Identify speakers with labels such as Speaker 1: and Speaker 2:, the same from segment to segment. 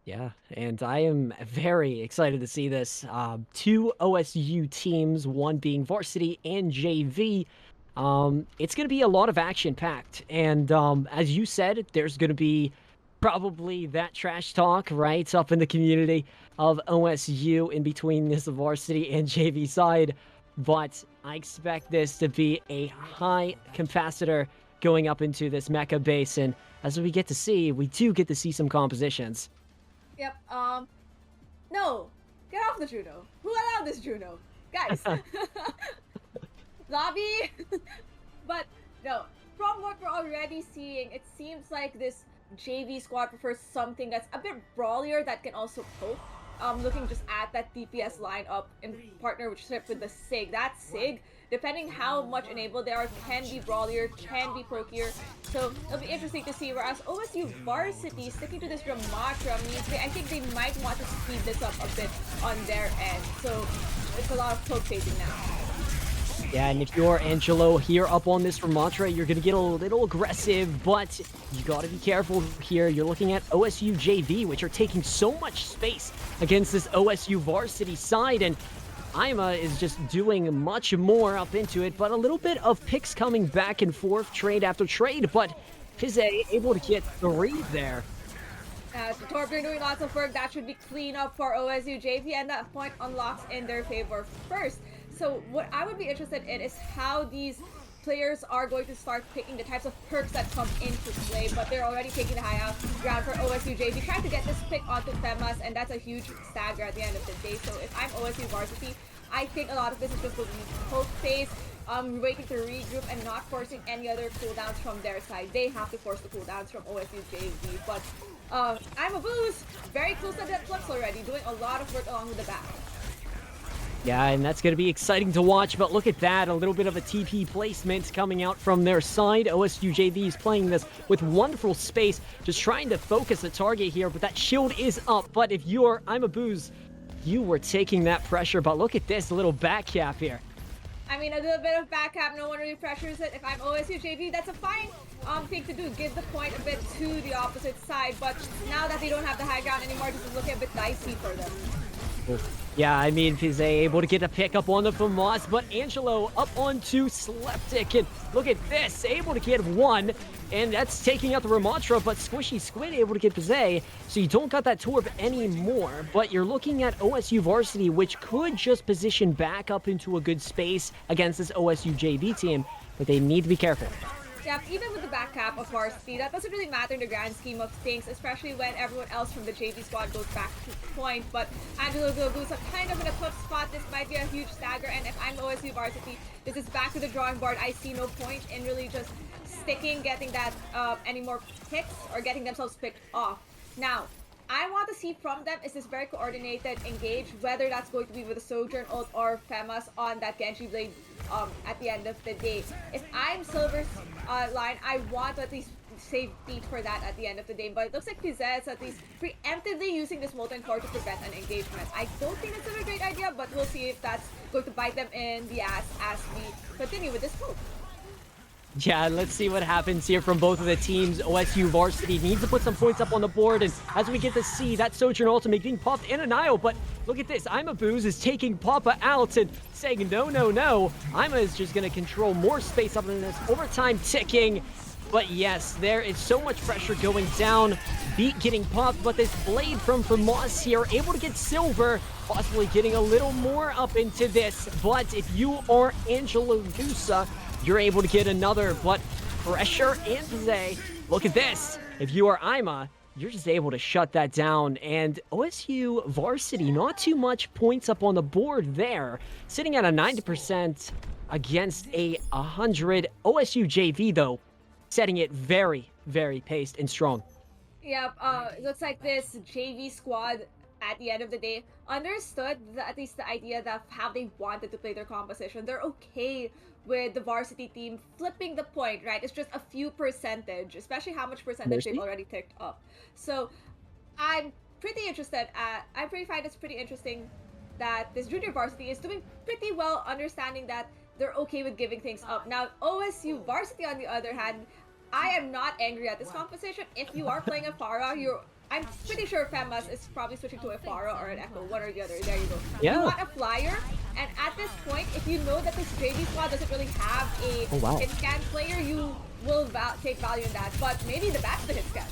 Speaker 1: Yeah, and I am very excited to see this. Two OSU teams, one being varsity and JV. It's going to be a lot of action packed. And as you said, there's going to be probably that trash talk, right, up in the community of OSU in between this varsity and JV side. But I expect this to be a high capacitor going up into this Mecca basin. As we get to see, we do get to see some compositions.
Speaker 2: Yep. No, get off the Juno. Who allowed this Juno, guys? Lobby. But no, from what we're already seeing, it seems like this JV squad prefers something that's a bit brawlier that can also poke. Looking just at that DPS lineup in partnership with the Sig. That Sig, depending how much enabled they are, can be brawlier, can be pokier. So it'll be interesting to see. Whereas OSU Varsity sticking to this Ramatra means I think they might want to speed this up a bit on their end. So it's a lot of poke phasing now.
Speaker 1: Yeah, and if you're Angelo here up on this Ramatra, you're going to get a little aggressive, but you got to be careful here. You're looking at OSU JV, which are taking so much space against this OSU varsity side, and Ima is just doing much more up into it, but a little bit of picks coming back and forth, trade after trade, but Fize able to get the read there.
Speaker 2: Torbjorn doing lots of work. That should be clean up for OSU JV, and that point unlocks in their favor first. So what I would be interested in is how these players are going to start picking the types of perks that come into play, but they're already taking the high out ground for OSU JV, trying to get this pick onto Femas, and that's a huge stagger at the end of the day. So if I'm OSU Varsity, I think a lot of this is just going to be poke phase, waiting to regroup and not forcing any other cooldowns from their side. They have to force the cooldowns from OSU JV, but I'm a boost, very close to that flux already, doing a lot of work along with the back.
Speaker 1: Yeah, and that's going to be exciting to watch, but look at that, a little bit of a TP placement coming out from their side. OSU JV is playing this with wonderful space, just trying to focus the target here, but that shield is up. But if you're I'm a booze, you were taking that pressure, but look at this little back cap here.
Speaker 2: I mean, a little bit of back cap, no one really pressures it. If I'm OSU JV, that's a fine thing to do. Give the point a bit to the opposite side, but now that they don't have the high ground anymore, this is looking a bit dicey for them.
Speaker 1: Yeah, I mean, Fize able to get a pick up on the FAMAS, but Angelo up onto Sleptic, and look at this, able to get one, and that's taking out the Ramatra, but Squishy Squid able to get Fize, so you don't got that Torb anymore, but you're looking at OSU Varsity, which could just position back up into a good space against this OSU JV team, but they need to be careful.
Speaker 2: Yeah, even with the back cap of Varsity, that doesn't really matter in the grand scheme of things, especially when everyone else from the JV squad goes back to point. But Angelo Villagusa kind of in a tough spot. This might be a huge stagger, and if I'm OSU Varsity, this is back to the drawing board. I see no point in really just sticking, getting that any more picks, or getting themselves picked off. Now, I want to see from them is this very coordinated engage, whether that's going to be with a Sojourn ult or Femas on that Genji Blade at the end of the day. If I'm Silver's line, I want to at least save beat for that at the end of the day. But it looks like Fize is at least preemptively using this Molten Core to prevent an engagement. I don't think it's a great idea, but we'll see if that's going to bite them in the ass as we continue with this poke.
Speaker 1: Yeah, let's see what happens here from both of the teams. OSU Varsity needs to put some points up on the board, and as we get to see that Sojourn ultimate being popped in a Nile, but look at this, Ima Booze is taking Papa out and saying no, no, no. Ima is just going to control more space up in this overtime ticking. But yes, there is so much pressure going down. Beat getting popped, but this blade from Moss here able to get silver, possibly getting a little more up into this. But if you are Angelo Dusa, you're able to get another, but pressure and Zay. Look at this. If you are Ima, you're just able to shut that down. And OSU Varsity, not too much points up on the board there. Sitting at a 90% against a 100. OSU JV, though, setting it very, very paced and strong.
Speaker 2: Yep, it looks like this JV squad at the end of the day understood at least the idea that how they wanted to play their composition. They're okay with the varsity team flipping the point, right? It's just a few percentage, especially how much percentage they've
Speaker 1: Mercy?
Speaker 2: already ticked up. So I'm pretty interested at, I pretty find it's pretty interesting that this junior varsity is doing pretty well, understanding that they're okay with giving things up. Now, OSU varsity, on the other hand, I am not angry at this composition. If you are playing a Pharah, I'm pretty sure Femas is probably switching to a Pharah or an Echo, one or the other. There you go.
Speaker 1: Yeah.
Speaker 2: You want a flyer, and at this point, if you know that this JV squad doesn't really have a
Speaker 1: Oh, wow.
Speaker 2: hit scan player, you will take value in that. But maybe the back's the hit scan.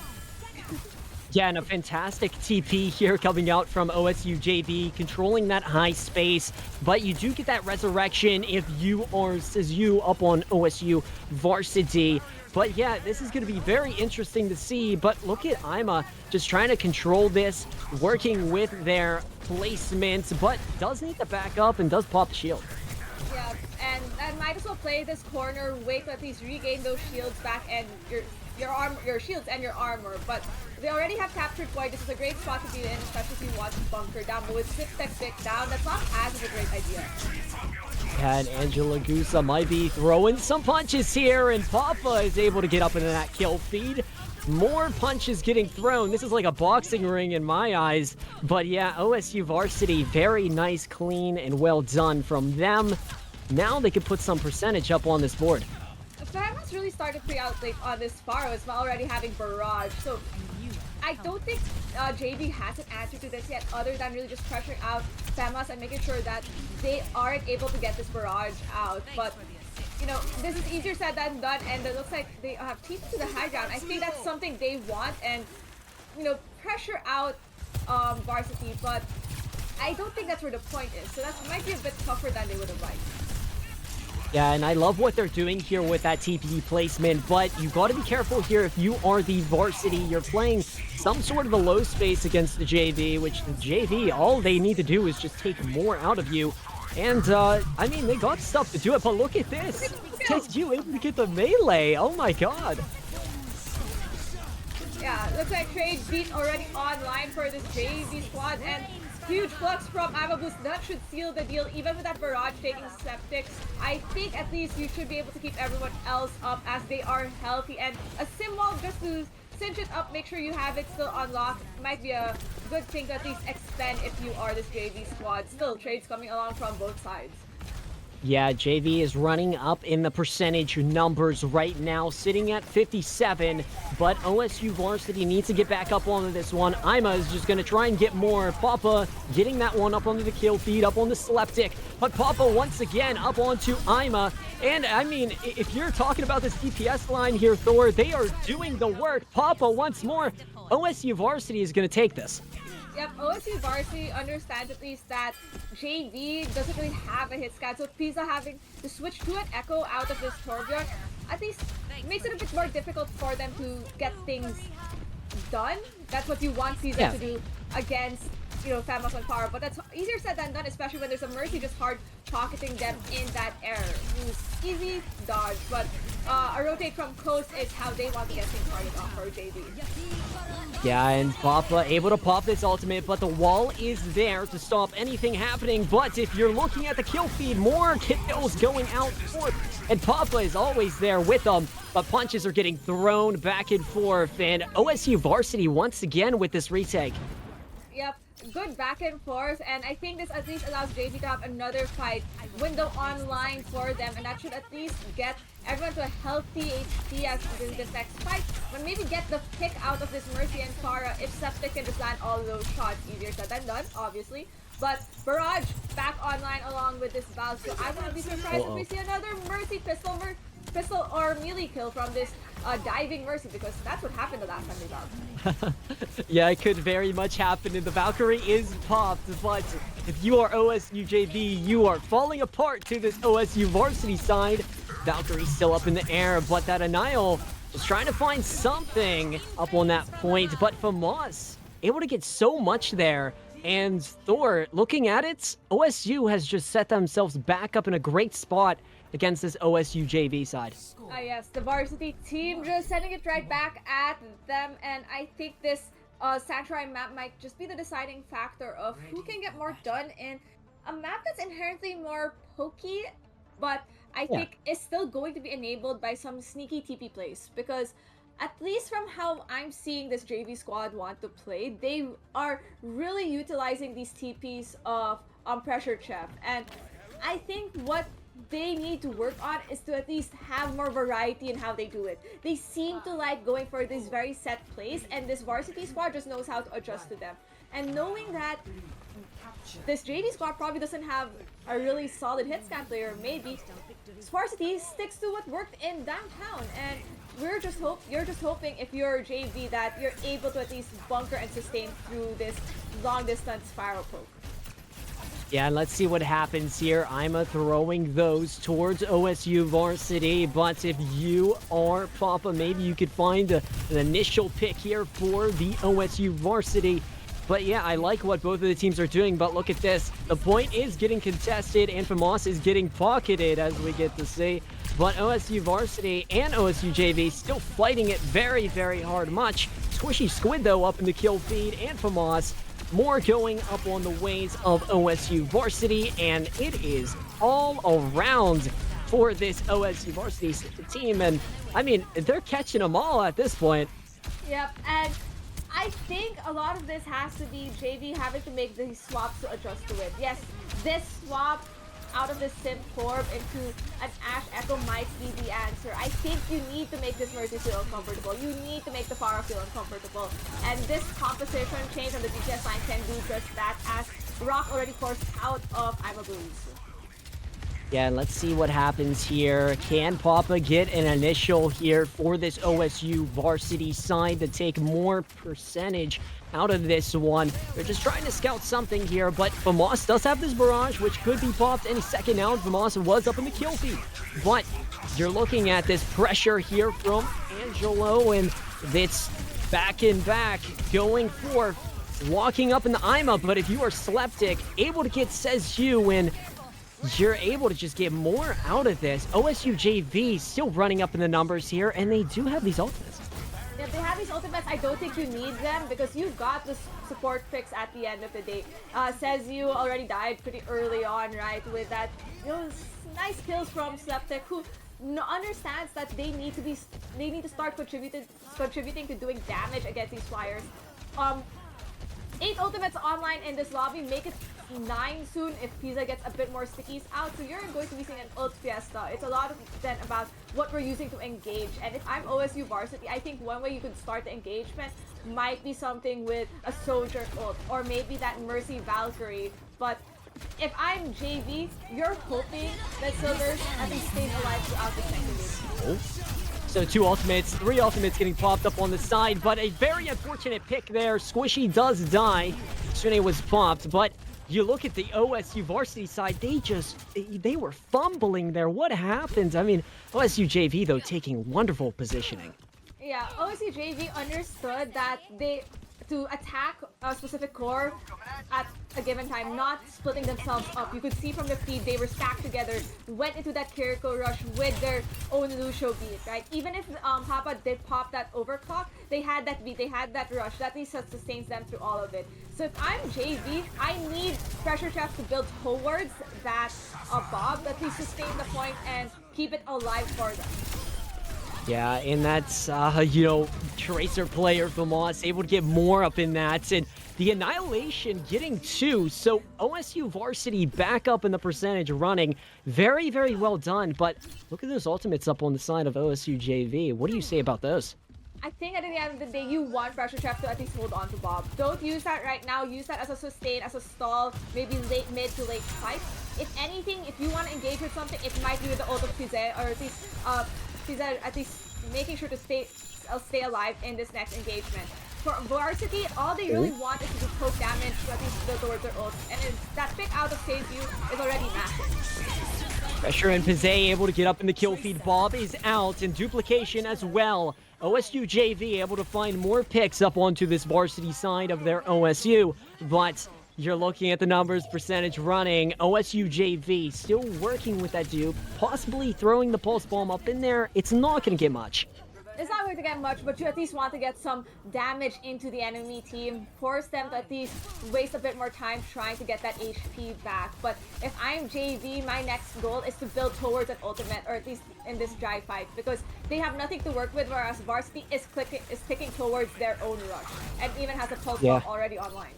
Speaker 1: Yeah, and a fantastic TP here coming out from OSU JV, controlling that high space. But you do get that resurrection if you are Sizu up on OSU Varsity. But yeah, this is going to be very interesting to see. But look at Ima just trying to control this, working with their placements, but does need to back up and does pop the shield.
Speaker 2: Yeah, and I might as well play this corner, wait to at least regain those shields back and your shields and your armor. But they already have captured point. This is a great spot to be in, especially if you want to bunker down. But with 6 tech pick down, that's not as of a great idea.
Speaker 1: And Angela Gusa might be throwing some punches here, and Papa is able to get up into that kill feed. More punches getting thrown. This is like a boxing ring in my eyes. But yeah, OSU Varsity, very nice, clean, and well done from them. Now they can put some percentage up on this board.
Speaker 2: Femas really started pretty out late on this far as well, already having Barrage. So I don't think JV has an answer to this yet, other than really just pressuring out Femas and making sure that they aren't able to get this Barrage out. But you know, this is easier said than done, and it looks like they have TP to the high ground. I think that's something they want, and you know, pressure out Varsity, but I don't think that's where the point is. So that might be a bit tougher than they would have liked.
Speaker 1: Yeah, and I love what they're doing here with that TP placement, but you got to be careful here if you are the Varsity. You're playing some sort of a low space against the JV, which the JV, all they need to do is just take more out of you. And, I mean, they got stuff to do it, but look at this. Just you able to get the melee. Oh my god.
Speaker 2: Yeah, looks like trade beat already online for this JV squad, and huge flux from Amabus. That should seal the deal, even with that Barrage taking Septic. I think at least you should be able to keep everyone else up as they are healthy, and a sim wall just to cinch it up, make sure you have it still unlocked. Might be a good thing to at least expend if you are this JV squad. Still, trades coming along from both sides.
Speaker 1: Yeah, JV is running up in the percentage numbers right now, sitting at 57, but OSU Varsity needs to get back up onto this one. Ima is just going to try and get more. Papa getting that one up onto the kill feed, up on the Seleptic, but Papa once again up onto Ima. And I mean, if you're talking about this DPS line here, Thor, they are doing the work. Papa once more. OSU Varsity is going to take this.
Speaker 2: Yep, OSU Varsity understands at least that JV doesn't really have a hit scan, so Pisa having to switch to an Echo out of this Torbjorn at least makes it a bit more difficult for them to get things done. That's what you want Pisa to do against, you know, Femas on Power, but that's easier said than done, especially when there's a Mercy just hard pocketing them in that air. Easy dodge, but a rotate from coast is how they want to get things started off for JV.
Speaker 1: Yeah, and Papa able to pop this ultimate, but the wall is there to stop anything happening. But if you're looking at the kill feed, more kills going out forth, and Papa is always there with them, but punches are getting thrown back and forth, and OSU Varsity once again with this retake.
Speaker 2: Yep, good back and forth, and I think this at least allows JV to have another fight window online for them, and that should at least get everyone to a healthy HP as this next fight, but maybe get the pick out of this Mercy and Farah if Septic can just land all of those shots. Easier said than done, obviously. But Barrage back online along with this Valve, so I wouldn't be surprised if we see another Mercy pistol or melee kill from this diving Mercy, because that's what happened the last time they Valve.
Speaker 1: Yeah, it could very much happen, and the Valkyrie is popped, but if you are OSU JV, you are falling apart to this OSU Varsity side. Valkyrie still up in the air, but that Anile is trying to find something up on that point, but Famas able to get so much there. And Thor, looking at it, OSU has just set themselves back up in a great spot against this OSU JV side.
Speaker 2: Yes, the Varsity team just sending it right back at them, and I think this Sanctuary map might just be the deciding factor of who can get more done in a map that's inherently more pokey, but I think is still going to be enabled by some sneaky TP plays, because at least from how I'm seeing this JV squad want to play, they are really utilizing these TPs of Pressure Chef, and I think what they need to work on is to at least have more variety in how they do it. They seem to like going for these very set plays, and this varsity squad just knows how to adjust to them. And knowing that this JV squad probably doesn't have a really solid hit scan player, maybe Varsity sticks to what worked in downtown, and you're just hoping if you're JV that you're able to at least bunker and sustain through this long distance spiral poke.
Speaker 1: Yeah, and let's see what happens here. I'm throwing those towards OSU Varsity, but if you are Papa, maybe you could find an initial pick here for the OSU Varsity. But yeah, I like what both of the teams are doing, but look at this. The point is getting contested, and Famas is getting pocketed, as we get to see. But OSU Varsity and OSU JV still fighting it very, very hard. Much Squishy Squid, though, up in the kill feed, and Famas more going up on the ways of OSU Varsity, and it is all around for this OSU Varsity team. And I mean, they're catching them all at this point.
Speaker 2: Yep, and I think a lot of this has to be JV having to make these swaps to adjust to it. Yes, this swap out of the Sim Corp into an Ash Echo might be the answer. I think you need to make this Mercy feel uncomfortable. You need to make the Pharah feel uncomfortable. And this composition change on the DPS line can do just that, as Rock already forced out of I'm a Booze.
Speaker 1: Yeah, let's see what happens here. Can Papa get an initial here for this OSU Varsity side to take more percentage out of this one? They're just trying to scout something here, but Famas does have this barrage, which could be popped any second now. Famas was up in the kill feed, but you're looking at this pressure here from Angelo, and it's back and back, going for walking up in the IMA. But if you are Sleptic, able to get Says You, and you're able to just get more out of this. OSU JV still running up in the numbers here, and they do have these ultimates.
Speaker 2: If they have these ultimates, I don't think you need them because you've got the support picks at the end of the day. Says You already died pretty early on, right? With that, nice kills from Sleptic, who understands that they need to start contributing to doing damage against these flyers. 8 ultimates online in this lobby, make it 9 soon if Pizza gets a bit more stickies out, so you're going to be seeing an ult fiesta. It's a lot then about what we're using to engage, and if I'm OSU Varsity, I think one way you could start the engagement might be something with a Soldier ult, or maybe that Mercy Valkyrie. But if I'm JV, you're hoping that Silvers at least stays alive throughout the second game.
Speaker 1: So 2 ultimates, 3 ultimates getting popped up on the side, but a very unfortunate pick there. Squishy does die. Shune was popped, but you look at the OSU Varsity side, they were fumbling there. What happened? I mean, OSU JV, though, taking wonderful positioning.
Speaker 2: Yeah, OSU JV understood that to attack a specific core at a given time, not splitting themselves up. You could see from the feed they were stacked together, went into that Kiriko rush with their own Lucio beat, right? Even if Papa did pop that overclock, they had that beat, they had that rush, that at least sustains them through all of it. So if I'm JV, I need pressure traps to build towards that Bob, that least sustain the point and keep it alive for them.
Speaker 1: Yeah, and that's, Tracer player Famas able to get more up in that. And the Annihilation getting 2. So OSU Varsity back up in the percentage running. Very, very well done. But look at those ultimates up on the side of OSU JV. What do you say about those?
Speaker 2: I think at the end of the day, you want pressure trap to at least hold on to Bob. Don't use that right now. Use that as a sustain, as a stall, maybe mid to late fight. If anything, if you want to engage with something, it might be with the ult of Fize, or at least Fize at least making sure to stay alive in this next engagement. For Varsity, all they really want is to do poke damage to at least build towards their ult, and that pick out of Save You is already massive.
Speaker 1: Pressure and Pize able to get up in the kill feed. Bob is out, and duplication as well. OSU JV able to find more picks up onto this Varsity side of their OSU, but you're looking at the numbers, percentage running. OSU JV still working with that dupe, possibly throwing the pulse bomb up in there. It's not going to get much.
Speaker 2: It's not going to get much, but you at least want to get some damage into the enemy team. Force them to at least waste a bit more time trying to get that HP back. But if I'm JV, my next goal is to build towards an ultimate, or at least in this dry fight, because they have nothing to work with, whereas Varsity is ticking towards their own rush, and even has a pulse bomb already online.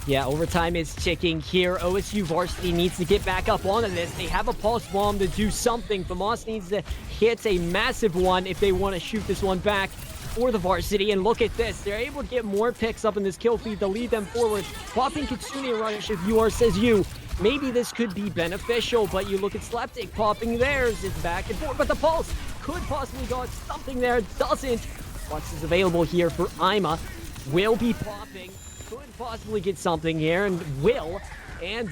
Speaker 1: Yeah, overtime is ticking here. OSU Varsity needs to get back up onto this. They have a pulse bomb to do something. Famas needs to hit a massive one if they want to shoot this one back for the Varsity. And look at this. They're able to get more picks up in this kill feed to lead them forward. Popping Kitsune rush if you are, says you. Maybe this could be beneficial, but you look at Slapdick popping theirs. It's back and forth, but the pulse could possibly got something there. Doesn't. Flux is available here for Ima. Will be popping. Could possibly get something here, and will. And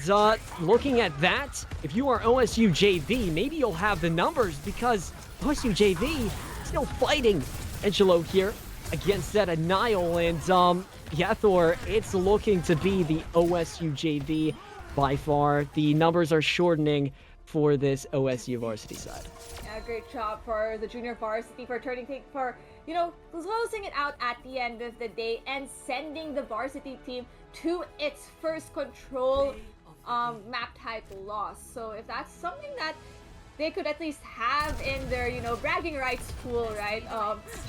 Speaker 1: looking at that, if you are OSU JV, maybe you'll have the numbers, because OSU JV still fighting Angelo here against that Nile. And yeah, Thor, it's looking to be the OSU JV by far. The numbers are shortening for this OSU Varsity side.
Speaker 2: Yeah, great job for the junior varsity for closing it out at the end of the day and sending the varsity team to its first control map type loss. So if that's something that they could at least have in their, bragging rights pool, right?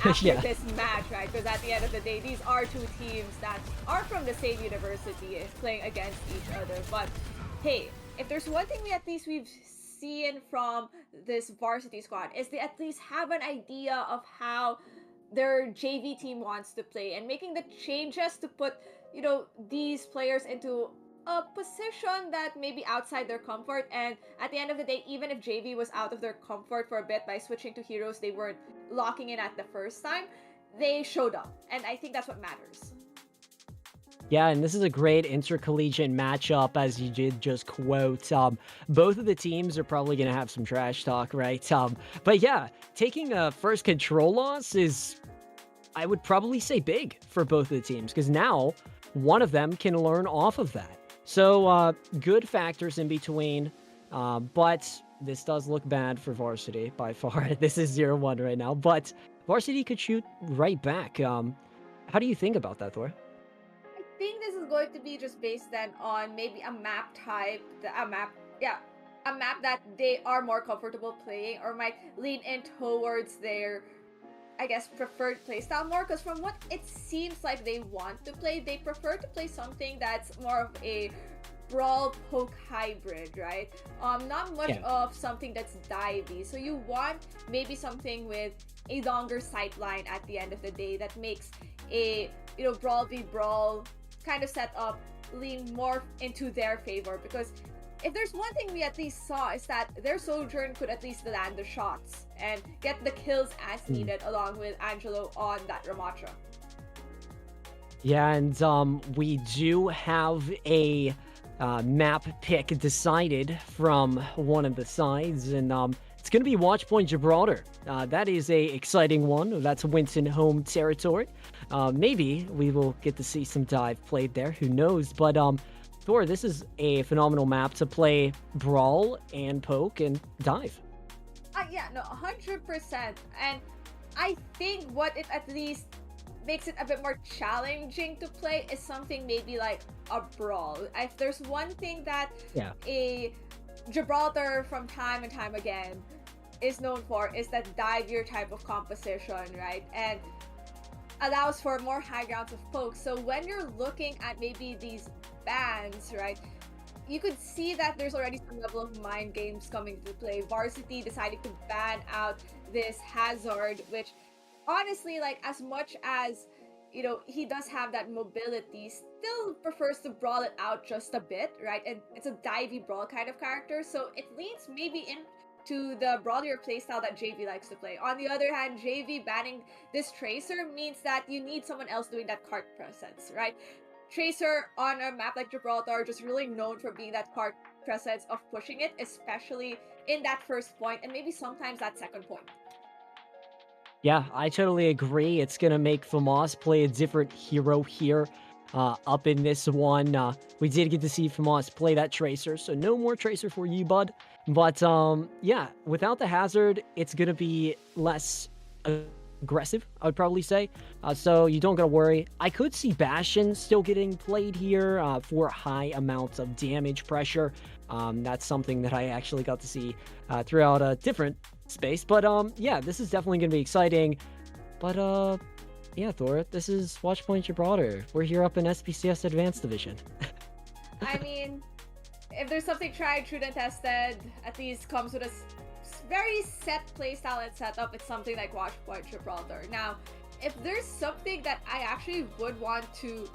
Speaker 2: After
Speaker 1: Yeah.
Speaker 2: this match, right? Because at the end of the day, these are two teams that are from the same university playing against each other. But hey, if there's one thing we've seen from this varsity squad, is they at least have an idea of how their JV team wants to play, and making the changes to put, these players into a position that maybe outside their comfort. And at the end of the day, even if JV was out of their comfort for a bit by switching to heroes they weren't locking in at the first time, they showed up, and I think that's what matters.
Speaker 1: Yeah, and this is a great intercollegiate matchup, as you did just quote. Both of the teams are probably going to have some trash talk, right? But yeah, taking a first control loss is, I would probably say, big for both of the teams, because now one of them can learn off of that. So good factors in between, but this does look bad for Varsity by far. This is 0-1 right now, but Varsity could shoot right back. How do you think about that, Thor?
Speaker 2: I think this is going to be just based then on maybe a map type, a map that they are more comfortable playing, or might lean in towards their, I guess, preferred playstyle more. Because from what it seems like they want to play, they prefer to play something that's more of a brawl poke hybrid, right? Not much of something that's divey. So you want maybe something with a longer sight line at the end of the day that makes a brawl v brawl kind of setup lean more into their favor. Because if there's one thing we at least saw, is that their Sojourn could at least land the shots and get the kills as needed, along with Angelo on that Ramacha.
Speaker 1: Yeah, and we do have a map pick decided from one of the sides, and it's going to be Watchpoint Gibraltar. That is a exciting one. That's Winston home territory. Maybe we will get to see some dive played there. Who knows? But Thor, this is a phenomenal map to play brawl and poke and dive.
Speaker 2: Yeah, no, 100%. And I think what it at least makes it a bit more challenging to play is something maybe like a brawl. If there's one thing that a Gibraltar from time and time again is known for, is that divier type of composition, right? And allows for more high grounds of poke. So when you're looking at maybe these bans, right, you could see that there's already some level of mind games coming to play. Varsity decided to ban out this Hazard, which honestly, like, as much as he does have that mobility, still prefers to brawl it out just a bit, right? And it's a divey brawl kind of character, so it leans maybe into the brawlier playstyle that JV likes to play. On the other hand, JV banning this Tracer means that you need someone else doing that cart presence, right? Tracer on a map like Gibraltar just really known for being that cart presence of pushing it, especially in that first point and maybe sometimes that second point.
Speaker 1: Yeah, I totally agree. It's going to make Famas play a different hero here up in this one. We did get to see Famas play that Tracer, so no more Tracer for you, bud. But yeah, without the Hazard, it's going to be less aggressive, I would probably say. So you don't got to worry. I could see Bastion still getting played here for high amounts of damage pressure. That's something that I actually got to see throughout a different space. But yeah, this is definitely going to be exciting. But yeah, Thor, this is Watchpoint Gibraltar. We're here up in SPCS Advanced Division.
Speaker 2: I mean, if there's something tried, true, and tested, at least comes with a very set playstyle and setup, it's something like Watchpoint Gibraltar. Now, if there's something that I actually would want to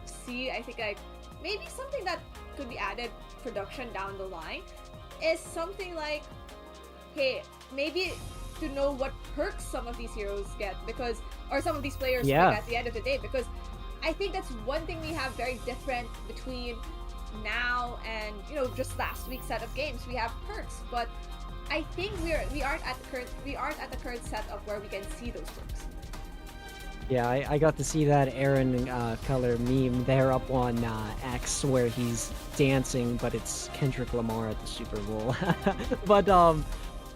Speaker 2: see, I think like maybe something that could be added production down the line is something like, hey, maybe to know what perks some of these heroes get, because or some of these players pick at the end of the day, because I think that's one thing we have very different between now and just last week's set of games. We have perks, but I think we aren't at the current setup where we can see those perks.
Speaker 1: Yeah, I got to see that Aaron color meme there up on X where he's dancing, but it's Kendrick Lamar at the Super Bowl. But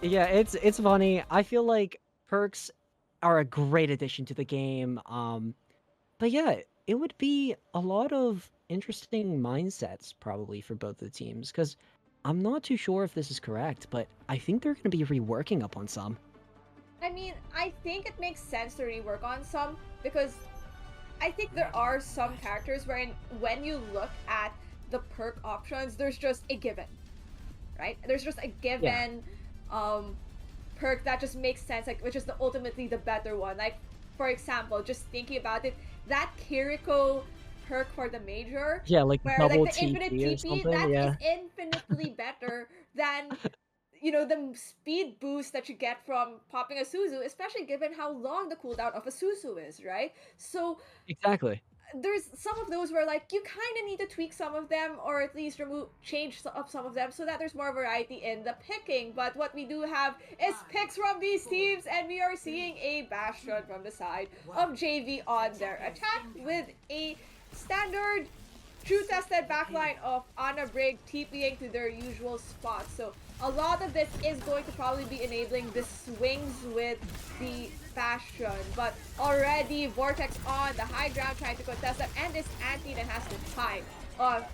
Speaker 1: yeah, it's funny. I feel like perks are a great addition to the game. But yeah, it would be a lot of interesting mindsets probably for both the teams, because I'm not too sure if this is correct, but I think they're going to be reworking up on some.
Speaker 2: I mean, I think it makes sense to rework on some, because I think there are some characters wherein when you look at the perk options, there's just a given, right? There's just a given perk that just makes sense, like which is ultimately the better one. Like, for example, just thinking about it, that Kiriko perk for the major,
Speaker 1: Yeah, like
Speaker 2: where
Speaker 1: double
Speaker 2: like the infinite
Speaker 1: TP or
Speaker 2: TP,
Speaker 1: something.
Speaker 2: that is
Speaker 1: Yeah.
Speaker 2: infinitely better than the speed boost that you get from popping a Suzu, especially given how long the cooldown of a Suzu is, right? So
Speaker 1: Exactly.
Speaker 2: there's some of those where like you kind of need to tweak some of them, or at least change up some of them so that there's more variety in the picking. But what we do have is picks from these teams, and we are seeing a Bastion from the side of JV on their attack with a standard true tested backline of Ana Brig TPing to their usual spots. So a lot of this is going to probably be enabling the swings with the Bastion, but already Vortex on the high ground trying to contest that, and this anti that has to tie.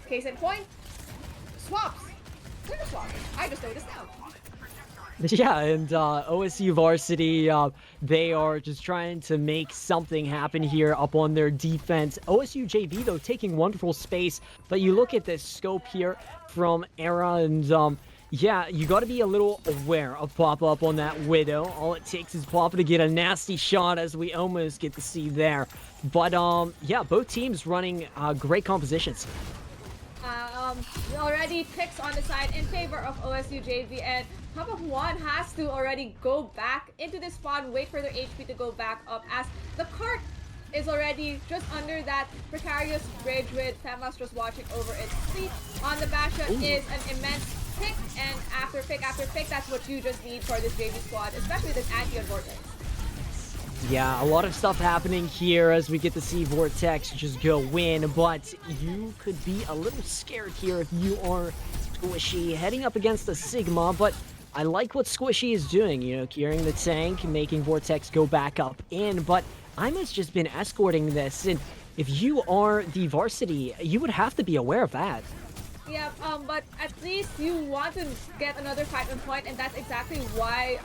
Speaker 2: Case in point, swaps. They're the swaps. I just noticed now.
Speaker 1: Yeah, and OSU Varsity, they are just trying to make something happen here up on their defense. OSU JV, though, taking wonderful space, but you look at this scope here from Era, and yeah, you got to be a little aware of Papa up on that Widow. All it takes is Papa to get a nasty shot, as we almost get to see there. But yeah, both teams running great compositions.
Speaker 2: Already picks on the side in favor of OSU JV, and Papa Juan has to already go back into the spawn, wait for their HP to go back up, as the cart is already just under that precarious bridge with Femas just watching over its fleet. On the Bastion is an immense pick, and after pick, that's what you just need for this JV squad, especially this anti on Vortex.
Speaker 1: Yeah, a lot of stuff happening here as we get to see Vortex just go win, but you could be a little scared here if you are Squishy heading up against the Sigma, but I like what Squishy is doing, carrying the tank, making Vortex go back up in, but Ima's just been escorting this, and if you are the Varsity, you would have to be aware of that.
Speaker 2: Yeah, but at least you want to get another fight on point, and that's exactly why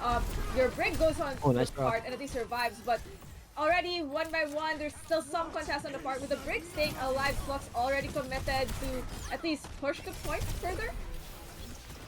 Speaker 2: your Brig goes on this part and at least survives. But already, one by one, there's still some contest on the part with the Brig staying alive. Flux already committed to at least push the point further.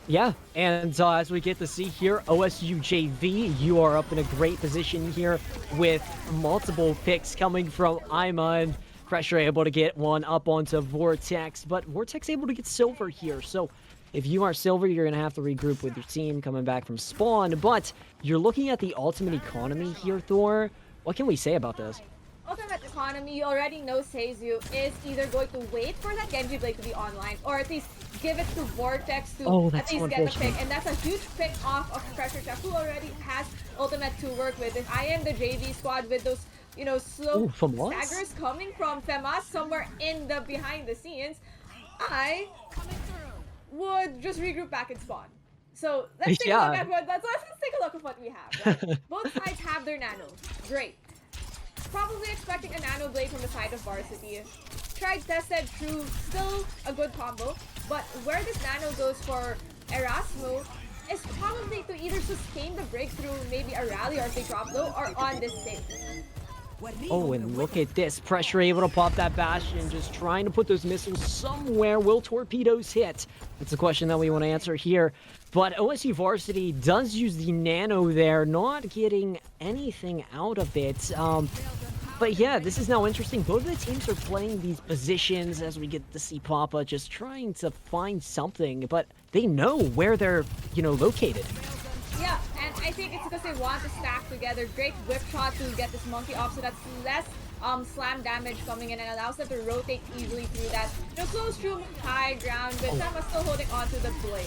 Speaker 1: Yeah, and as we get to see here, OSU JV, you are up in a great position here with multiple picks coming from Ima, and Pressure able to get one up onto Vortex, but Vortex able to get Silver here. So if you are Silver, you're going to have to regroup with your team coming back from spawn, but you're looking at the ultimate economy here, Thor. What can we say about this?
Speaker 2: Ultimate economy, you already know Seizu is either going to wait for that Genji Blade to be online, or at least give it to Vortex to at least get the pick. And that's a huge pick off of Pressure Chef, who already has Ultimate to work with. If I am the JV squad with those slow staggers coming from Femas somewhere in the behind the scenes, I would just regroup back and spawn. So let's take a look at let's take a look at what we have. Right? Both sides have their nano. Great. Probably expecting a nano blade from the side of Varsity. Tried, tested, true, still a good combo. But where this nano goes for Erasmo is probably to either sustain the breakthrough, maybe a rally, or if they drop low, or on this safe.
Speaker 1: Oh, and look at this. Pressure able to pop that Bastion, just trying to put those missiles somewhere. Will torpedoes hit? That's the question that we want to answer here. But OSU Varsity does use the Nano there, not getting anything out of it. But yeah, this is now interesting. Both of the teams are playing these positions as we get to see Papa just trying to find something, but they know where they're, located.
Speaker 2: Yeah, and I think it's because they want to stack together. Great whip shot to get this monkey off, so that's less slam damage coming in and allows them to rotate easily through that. Close room, high ground, but Tama's still holding onto the blade.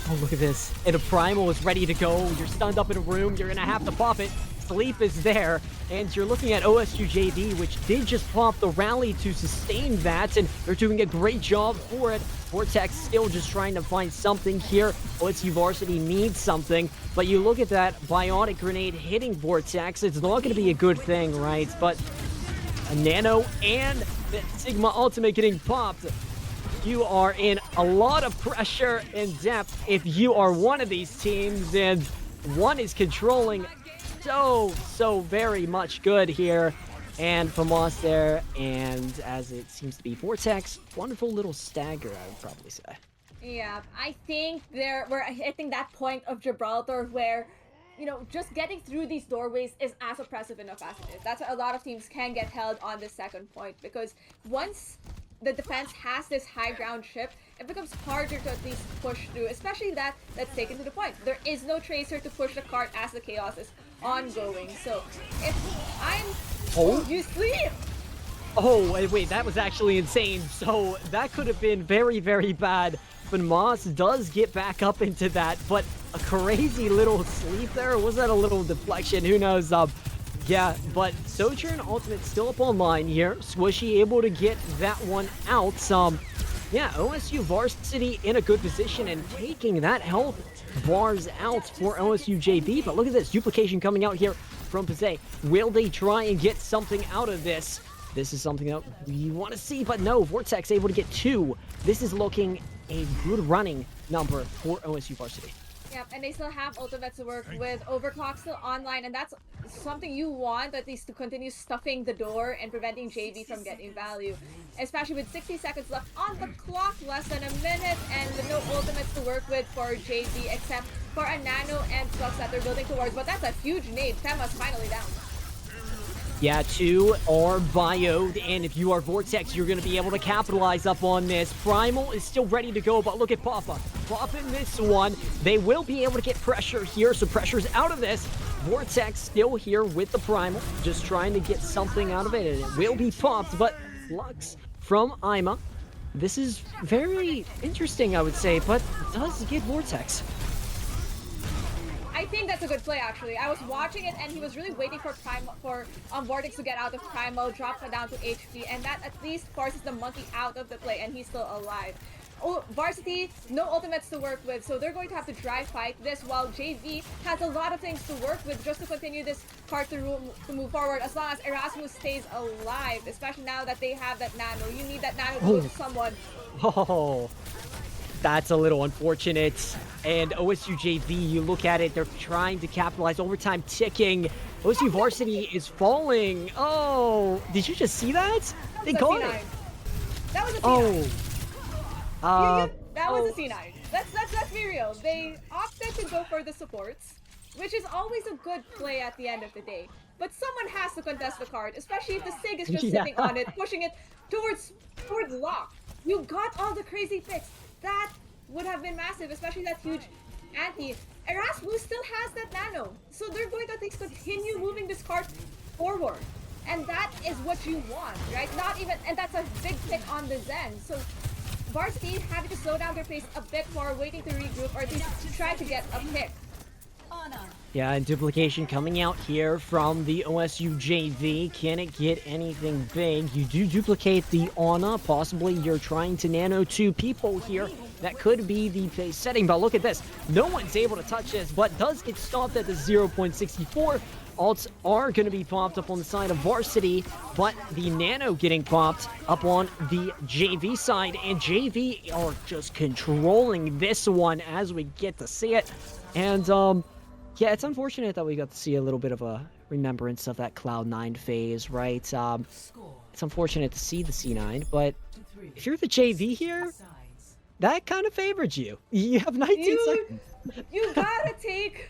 Speaker 1: Oh, look at this. And a Primal is ready to go. You're stunned up in a room. You're going to have to pop it. Sleep is there. And you're looking at OSU JV, which did just pop the rally to sustain that. And they're doing a great job for it. Vortex still just trying to find something here. OSU Varsity needs something. But you look at that Bionic Grenade hitting Vortex. It's not going to be a good thing, right? But a Nano and the Sigma Ultimate getting popped. You are in a lot of pressure and depth if you are one of these teams, and one is controlling so very much good here. And Famas there, and as it seems to be Vortex, wonderful little stagger, I would probably say.
Speaker 2: Yeah, I think we're hitting that point of Gibraltar where, just getting through these doorways is as oppressive enough as it is. That's why a lot of teams can get held on this second point, because once the defense has this high ground chip, it becomes harder to at least push through, especially that's taken to the point. There is no tracer to push the cart as the chaos is ongoing. So if I'm...
Speaker 1: Oh,
Speaker 2: you sleep!
Speaker 1: Oh, wait, that was actually insane. So that could have been very bad. But Moss does get back up into that, but a crazy little sleep there. Was that a little deflection? Who knows? Yeah, but Sojourn Ultimate still up online here. Swishy able to get that one out. Yeah, OSU Varsity in a good position and taking that health bars out for OSU JV. But look at this duplication coming out here from Pizze. Will they try and get something out of this? This is something that we want to see, but no, Vortex able to get 2. This is looking a good running number for OSU Varsity.
Speaker 2: Yep, and they still have ultimates to work with. Overclock still online, and that's something you want, at least to continue stuffing the door and preventing JV from getting value. Especially with 60 seconds left on the clock, less than a minute, and with no ultimates to work with for JV except for a Nano and Flux that they're building towards. But that's a huge nade. Tema's finally down.
Speaker 1: Yeah, 2 are bioed, and if you are Vortex, you're going to be able to capitalize up on this. Primal is still ready to go, but look at Papa. Popping this one. They will be able to get pressure here, so pressure's out of this. Vortex still here with the Primal, just trying to get something out of it, and it will be popped, but Flux from Ima. This is very interesting, I would say, but does get Vortex.
Speaker 2: I think that's a good play, actually. I was watching it, and he was really waiting for Vortex to get out of Primal, drop it down to HP, and that at least forces the monkey out of the play, and he's still alive. Oh, Varsity, no ultimates to work with, so they're going to have to dry fight this, while JV has a lot of things to work with just to continue this part to move forward, as long as Erasmus stays alive, especially now that they have that Nano. You need that Nano to go to someone.
Speaker 1: Oh, that's a little unfortunate. And OSU JV, you look at it, they're trying to capitalize. Overtime ticking. OSU Varsity is falling. Oh, did you just see that? They got it.
Speaker 2: That was a C9. That was a C9. Let's be real. They opted to go for the supports, which is always a good play at the end of the day. But someone has to contest the card, especially if the Sig is just sitting on it, pushing it towards lock. You got all the crazy picks. That would have been massive, especially that huge anti. Erasmus still has that Nano, so they're going to at least continue moving this card forward. And that is what you want, right? And that's a big pick on the Zen. So Varsity having to slow down their pace a bit more, waiting to regroup, or at least try to get a pick.
Speaker 1: Yeah, and duplication coming out here from the OSU JV. Can it get anything big? You do duplicate the Ana. Possibly you're trying to Nano 2 people here. That could be the phase setting, but look at this. No one's able to touch this, but does get stopped at the 0.64. Alts are going to be popped up on the side of Varsity, but the Nano getting popped up on the JV side, and JV are just controlling this one as we get to see it. And, yeah, it's unfortunate that we got to see a little bit of a remembrance of that Cloud9 phase, right? It's unfortunate to see the C9, but if you're the JV here, that kind of favored you. You have 19
Speaker 2: You,
Speaker 1: seconds.
Speaker 2: you gotta take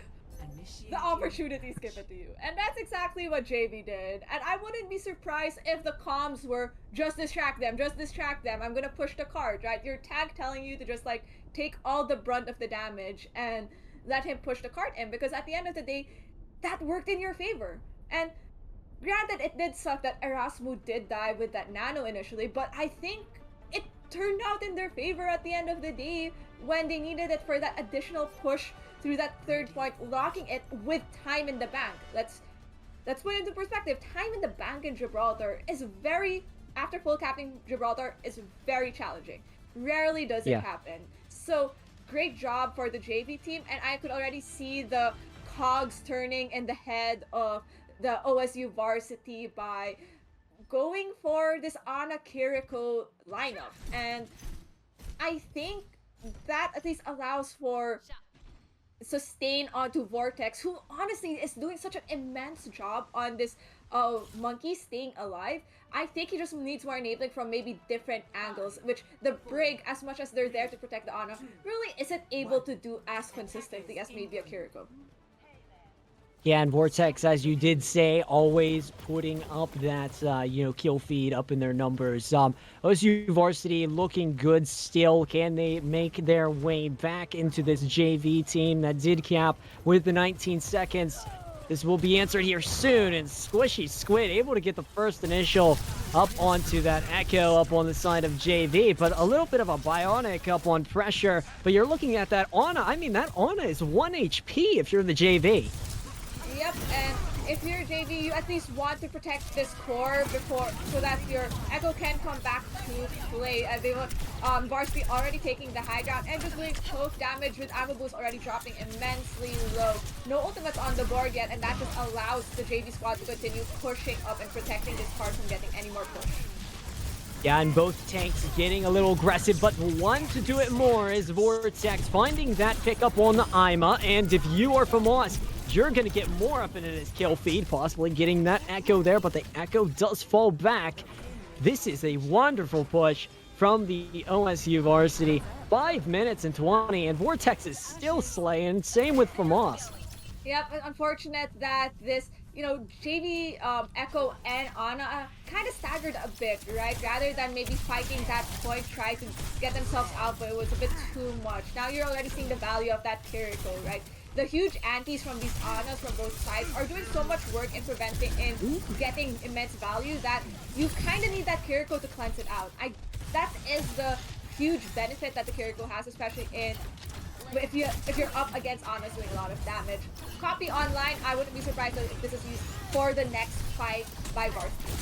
Speaker 2: the opportunities given to you. And that's exactly what JV did. And I wouldn't be surprised if the comms were just distract them, I'm gonna push the card, right? Your tag telling you to just like take all the brunt of the damage and let him push the card in, because at the end of the day, that worked in your favor. And granted, it did suck that Erasmu did die with that nano initially, but I think it turned out in their favor at the end of the day when they needed it for that additional push through that third point, locking it with time in the bank. Let's put it into perspective. Time in the bank in Gibraltar is very, after full capping Gibraltar, is very challenging. Rarely does it happen. So great job for the JV team, and I could already see the cogs turning in the head of the OSU Varsity by going for this Ana Kiriko lineup. And I think that at least allows for sustain onto Vortex, who honestly is doing such an immense job on this monkey staying alive. I think he just needs more enabling from maybe different angles, which the Brig, as much as they're there to protect the Ana, really isn't able to do as consistently as maybe a Kiriko.
Speaker 1: Yeah, and Vortex, as you did say, always putting up that, kill feed up in their numbers. OSU Varsity looking good still. Can they make their way back into this JV team that did cap with the 19 seconds? This will be answered here soon, and Squishy Squid able to get the first initial up onto that Echo up on the side of JV, but a little bit of a bionic up on pressure. But you're looking at that Ana. I mean, that Ana is 1 HP if you're the JV.
Speaker 2: Yep, and if you're JV, you at least want to protect this core before, so that your Echo can come back to play. They were Varsity already taking the high ground and just doing choke damage with ammo boost already dropping immensely low. No ultimates on the board yet, and that just allows the JV squad to continue pushing up and protecting this card from getting any more push.
Speaker 1: Yeah, and both tanks getting a little aggressive, but one to do it more is Vortex finding that pickup on the Ima, and if you are from us, you're going to get more up into this kill feed, possibly getting that Echo there, but the Echo does fall back. This is a wonderful push from the OSU Varsity. 5 minutes and 20, and Vortex is still slaying. Same with Famas.
Speaker 2: Yep, unfortunate that this, JV Echo and Ana kind of staggered a bit, right? Rather than maybe fighting that point, try to get themselves out, but it was a bit too much. Now you're already seeing the value of that Kiriko, right? The huge antis from these Anas from both sides are doing so much work in preventing and getting immense value that you kind of need that Kiriko to cleanse it out. That is the huge benefit that the Kiriko has, especially if you're up against Anas doing a lot of damage. Copy online, I wouldn't be surprised if this is used for the next fight by Varsity.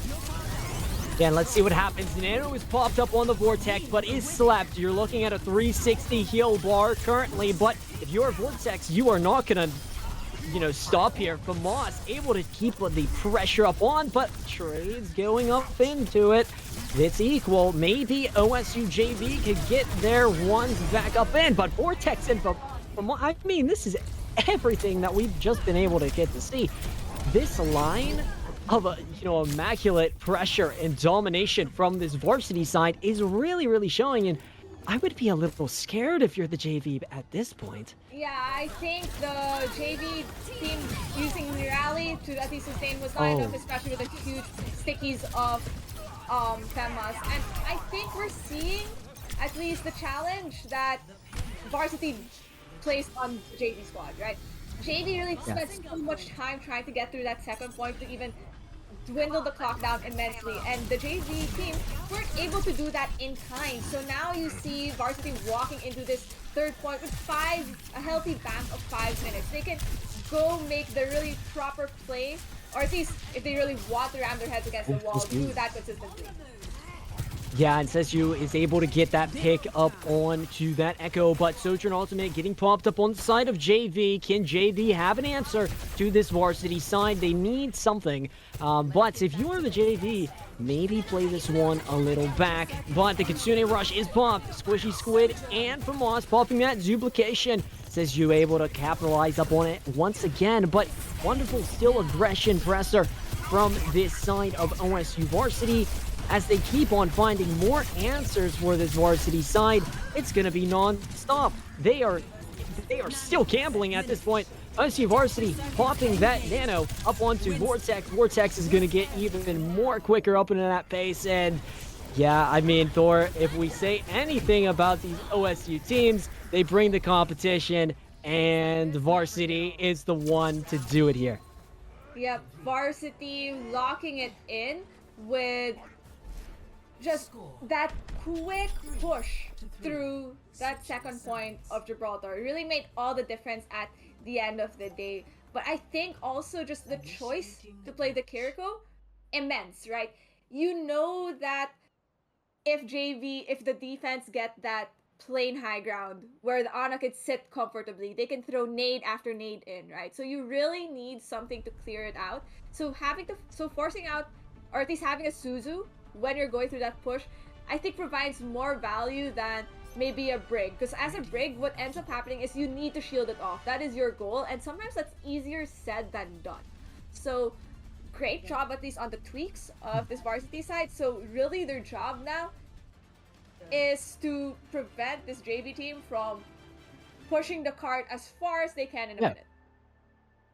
Speaker 1: Yeah, and let's see what happens. Nano is popped up on the Vortex, but is slept. You're looking at a 360 heal bar currently, but if you're Vortex, you are not going to, stop here. Famas able to keep the pressure up on, but trades going up into it. It's equal. Maybe OSU JV could get their ones back up in, but Vortex and Famas, I mean, this is everything that we've just been able to get to see. This line of immaculate pressure and domination from this Varsity side is really, really showing, and I would be a little scared if you're the JV at this point.
Speaker 2: Yeah, I think the JV team using Rally to at least sustain was not enough, especially with the huge stickies of Famas. And I think we're seeing at least the challenge that Varsity placed on the JV squad, right? JV really spent so much time trying to get through that second point to even dwindle the clock down immensely, and the JV team weren't able to do that in time. So now you see Varsity walking into this third point with a healthy bank of 5 minutes. They can go make the really proper play, or at least if they really want to ram their heads against the wall, do that consistently.
Speaker 1: Yeah, and Sesu is able to get that pick up onto that Echo, but Sojourn Ultimate getting popped up on the side of JV. Can JV have an answer to this Varsity side? They need something, but if you are the JV, maybe play this one a little back. But the Kitsune Rush is popped. Squishy Squid and Famas popping that duplication. SSU able to capitalize up on it once again, but wonderful still aggression presser from this side of OSU Varsity. As they keep on finding more answers for this Varsity side, it's going to be non-stop. They are still gambling at this point. OSU Varsity popping that nano up onto Vortex. Vortex is going to get even more quicker up into that pace. And yeah, I mean, Thor, if we say anything about these OSU teams, they bring the competition, and Varsity is the one to do it here.
Speaker 2: Yep, Varsity locking it in with just that quick push through that second point of Gibraltar. It really made all the difference at the end of the day. But I think also just the choice to play the Kiriko, immense, right? You know that if the defense get that plain high ground where the Ana could sit comfortably, they can throw nade after nade in, right? So you really need something to clear it out. So forcing out, or at least having a Suzu when you're going through that push, I think provides more value than maybe a Brig. Because as a Brig, what ends up happening is you need to shield it off. That is your goal, and sometimes that's easier said than done. So great job at least on the tweaks of this Varsity side. So really their job now is to prevent this JV team from pushing the cart as far as they can in a minute.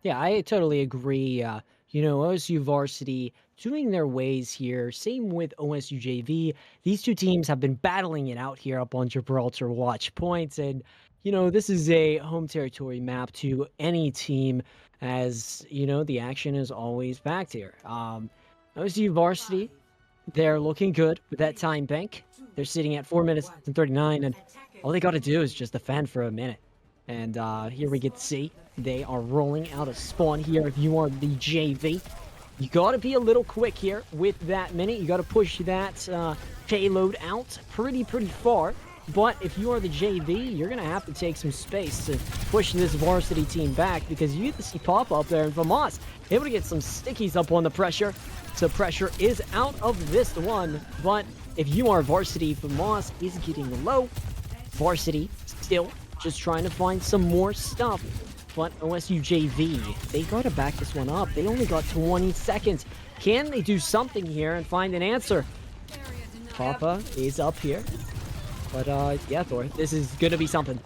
Speaker 1: Yeah, I totally agree. OSU Varsity doing their ways here. Same with OSU JV. These two teams have been battling it out here up on Gibraltar Watch Points. And, this is a home territory map to any team, as, the action is always packed here. OSU Varsity, they're looking good with that time bank. They're sitting at 4 minutes and 39, and all they got to do is just defend for a minute. And here we get to see they are rolling out a spawn here. If you are the JV, you got to be a little quick here with that minute. You got to push that payload out pretty far. But if you are the JV, you're going to have to take some space to push this Varsity team back, because you get to see Pop up there, and Famas able to get some stickies up on the pressure. So pressure is out of this one. But if you are Varsity, Famas is getting low. Varsity still just trying to find some more stuff. But OSU JV, they got to back this one up. They only got 20 seconds. Can they do something here and find an answer? Papa is up here. But yeah, Thor, this is going to be something.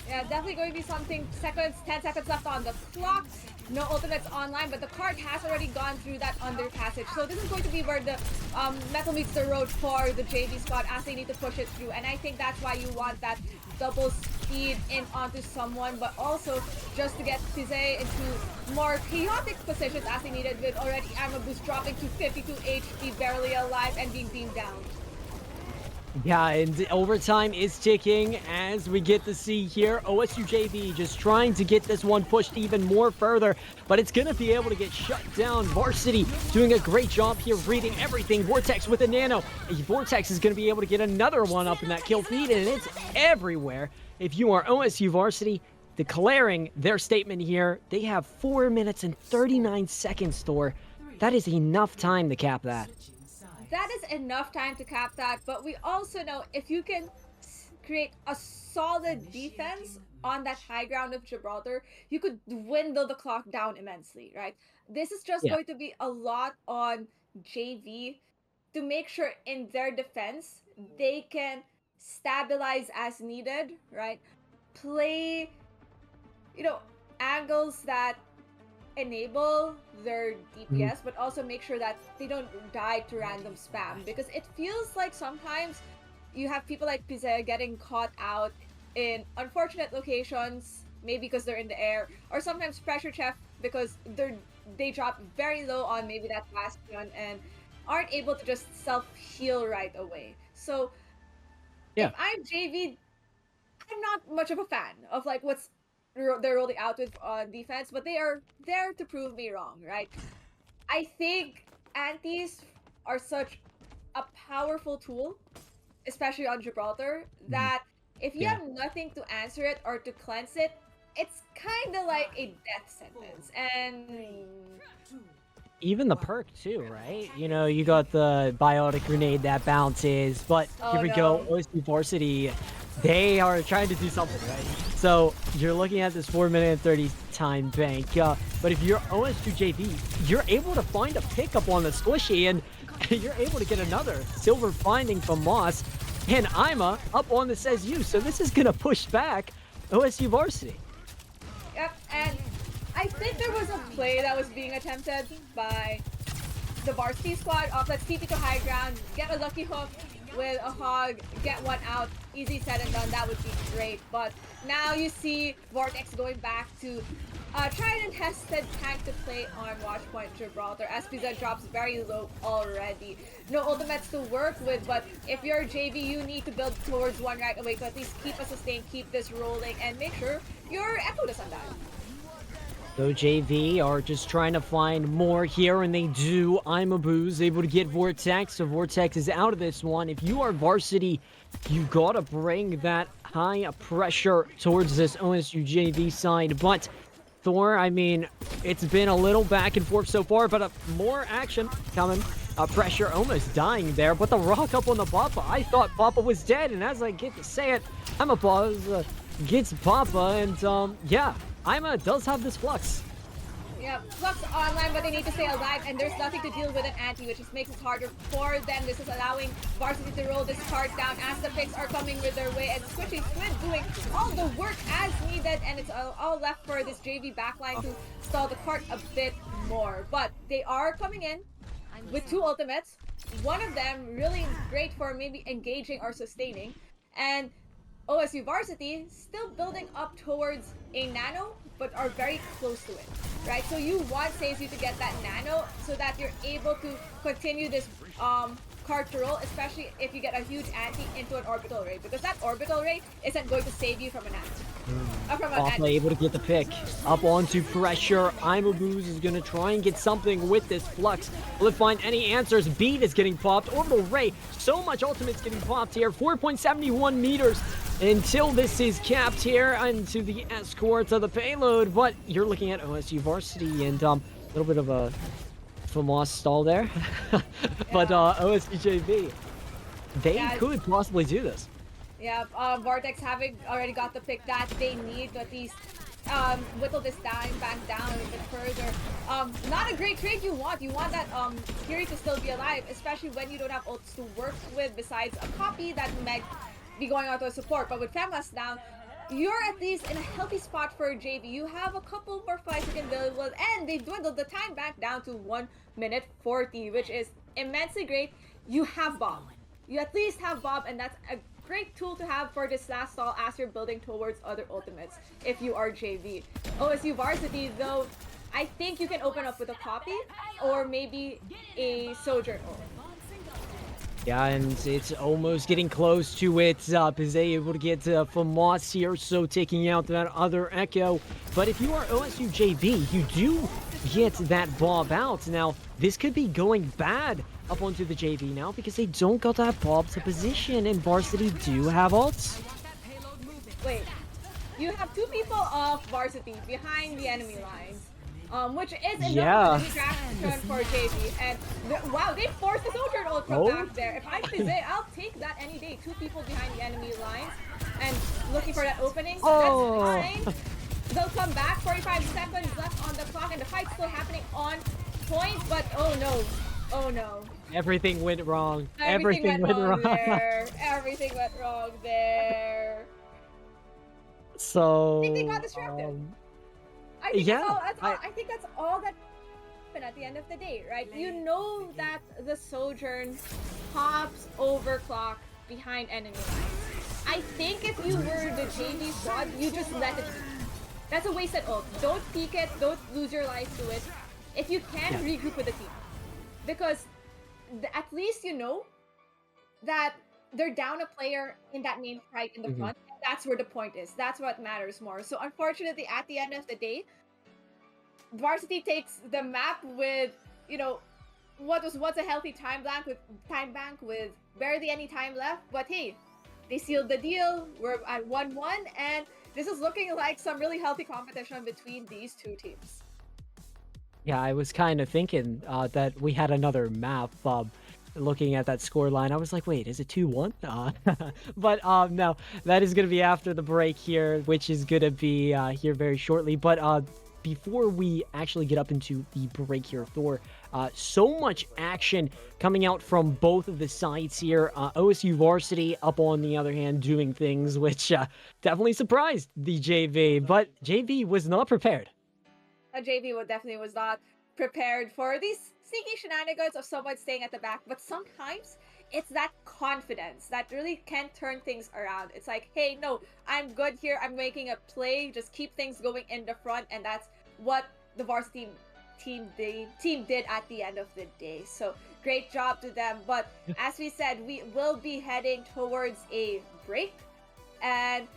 Speaker 2: Yeah, definitely going to be something. 10 seconds left on the clock. No ultimates online, but the cart has already gone through that under passage. So this is going to be where the metal meets the road for the JV squad as they need to push it through. And I think that's why you want that double speed in onto someone, but also just to get Pize into more chaotic positions as they needed, with already Armor Boost dropping to 52 HP, barely alive, and being beamed down.
Speaker 1: Yeah, and overtime is ticking as we get to see here. OSU JV just trying to get this one pushed even more further, but it's going to be able to get shut down. Varsity doing a great job here reading everything. Vortex with a nano. Vortex is going to be able to get another one up in that kill feed, and it's everywhere. If you are OSU Varsity, declaring their statement here, they have 4 minutes and 39 seconds, Thor. That is enough time to cap that.
Speaker 2: That is enough time to cap that, but we also know if you can create a solid defense on that high ground of Gibraltar, you could dwindle the clock down immensely, right? This is just going to be a lot on JV to make sure in their defense they can stabilize as needed, right? Play, angles that enable their DPS, but also make sure that they don't die to random spam, because it feels like sometimes you have people like Pize getting caught out in unfortunate locations, maybe because they're in the air, or sometimes Pressure Chef because they drop very low on maybe that bastion and aren't able to just self-heal right away. So if I'm JV, I'm not much of a fan of like what's they're rolling out with on defense, but they are there to prove me wrong, right? I think antis are such a powerful tool, especially on Gibraltar, that if you have nothing to answer it or to cleanse it, it's kind of like a death sentence. And
Speaker 1: even the perk too, right? You got the biotic grenade that bounces, but here we go. OSU Varsity They are trying to do something, right? So you're looking at this 4 minute and 30 time bank. But if you're OSU JV, you're able to find a pickup on the squishy, and you're able to get another silver finding from Moss. And Ima up on the says you. So this is going to push back OSU Varsity.
Speaker 2: Yep, and I think there was a play that was being attempted by the Varsity squad of let's TP to high ground, get a lucky hook with a hog, get one out, easy said and done, that would be great. But now you see Vortex going back to tried and tested tank to play on Watchpoint Gibraltar. SPZ drops very low already. No ultimates to work with, but if you're JV, you need to build towards one right away to at least keep a sustain, keep this rolling, and make sure your Echo doesn't die.
Speaker 1: So JV are just trying to find more here, and they do. Imabu's able to get Vortex, so Vortex is out of this one. If you are Varsity, you gotta bring that high pressure towards this OSU JV side, but Thor, I mean, it's been a little back and forth so far, but more action coming. Pressure almost dying there, but the rock up on the Papa. I thought Papa was dead, and as I get to say it, I'm a buzz gets Papa, and yeah, Ima does have this Flux.
Speaker 2: Yeah, Flux online, but they need to stay alive, and there's nothing to deal with an anti, which just makes it harder for them. This is allowing Varsity to roll this card down as the picks are coming with their way, and Squishy Squid doing all the work as needed, and it's all left for this JV backline to stall the cart a bit more. But they are coming in with two ultimates. One of them really great for maybe engaging or sustaining, and OSU Varsity still building up towards a nano, but are very close to it, right? So you want Seizu to get that nano so that you're able to continue this card to roll, especially if you get a huge anti into an orbital ray, because that orbital ray isn't going to save you from an anti.
Speaker 1: Papa able to get the pick. Up onto pressure. Imabu's is going to try and get something with this Flux. Will it find any answers? Beat is getting popped. Orbital ray. So much ultimate's getting popped here. 4.71 meters until this is capped here into the escort of the payload. But you're looking at OSU Varsity, and a little bit of a FAMAS stall there. But OSU JV, they could possibly do this.
Speaker 2: Yeah, Vortex having already got the pick that they need to at least whittle this time back down a little bit further. Not a great trade you want. You want that Kiri to still be alive, especially when you don't have ults to work with besides a copy that might be going out to support. But with FAMAS down, you're at least in a healthy spot for JV. You have a couple more fights you can build with, and they dwindled the time back down to 1 minute 40, which is immensely great. You have Bob. You at least have Bob, and that's a great tool to have for this last stall as you're building towards other ultimates if you are JV. OSU Varsity, though, I think you can open up with a copy or maybe a Sojourn ult.
Speaker 1: Yeah, and it's almost getting close to it. Is able to get FAMAS here, so taking out that other Echo. But if you are OSU JV, you do get that Bob out. Now, this could be going bad up onto the JV now because they don't got that Bob to position, and Varsity do have ults.
Speaker 2: Wait, you have two people off Varsity behind the enemy lines. Which is enough for JV, and wow, they forced the Sojourn ult from back there. If I'm Fizzy, I'll take that any day. Two people behind the enemy lines and looking for that opening. So that's fine. They'll come back. 45 seconds left on the clock, and the fight's still happening on point. But oh no, oh no.
Speaker 1: Everything went wrong. Everything went wrong
Speaker 2: there. Everything went wrong there.
Speaker 1: So
Speaker 2: I think they got distracted. I think that's all that happened at the end of the day, right? You know that the Sojourn pops overclock behind enemy lines. I think if you were the JV squad, you just let it be. That's a wasted ult. Don't peek it, don't lose your life to it. If you can, regroup with the team. Because at least you know that they're down a player in that main fight in the front. That's where the point is. That's what matters more. So unfortunately, at the end of the day, Varsity takes the map with, you know, what was once a healthy time bank with barely any time left. But hey, they sealed the deal. We're at 1-1, and this is looking like some really healthy competition between these two teams.
Speaker 1: Yeah, I was kind of thinking that we had another map. looking at that score line. I was like, wait, is it 2-1? But no, that is going to be after the break here, which is going to be here very shortly. But before we actually get up into the break here, Thor, so much action coming out from both of the sides here. OSU Varsity up on the other hand doing things which definitely surprised the JV, but JV was not prepared.
Speaker 2: JV definitely was not prepared for these sneaky shenanigans of someone staying at the back, but sometimes it's that confidence that really can turn things around. It's like, hey, no, I'm good here. I'm making a play. Just keep things going in the front, and that's what the varsity team did at the end of the day. So great job to them. But as we said, we will be heading towards a break, and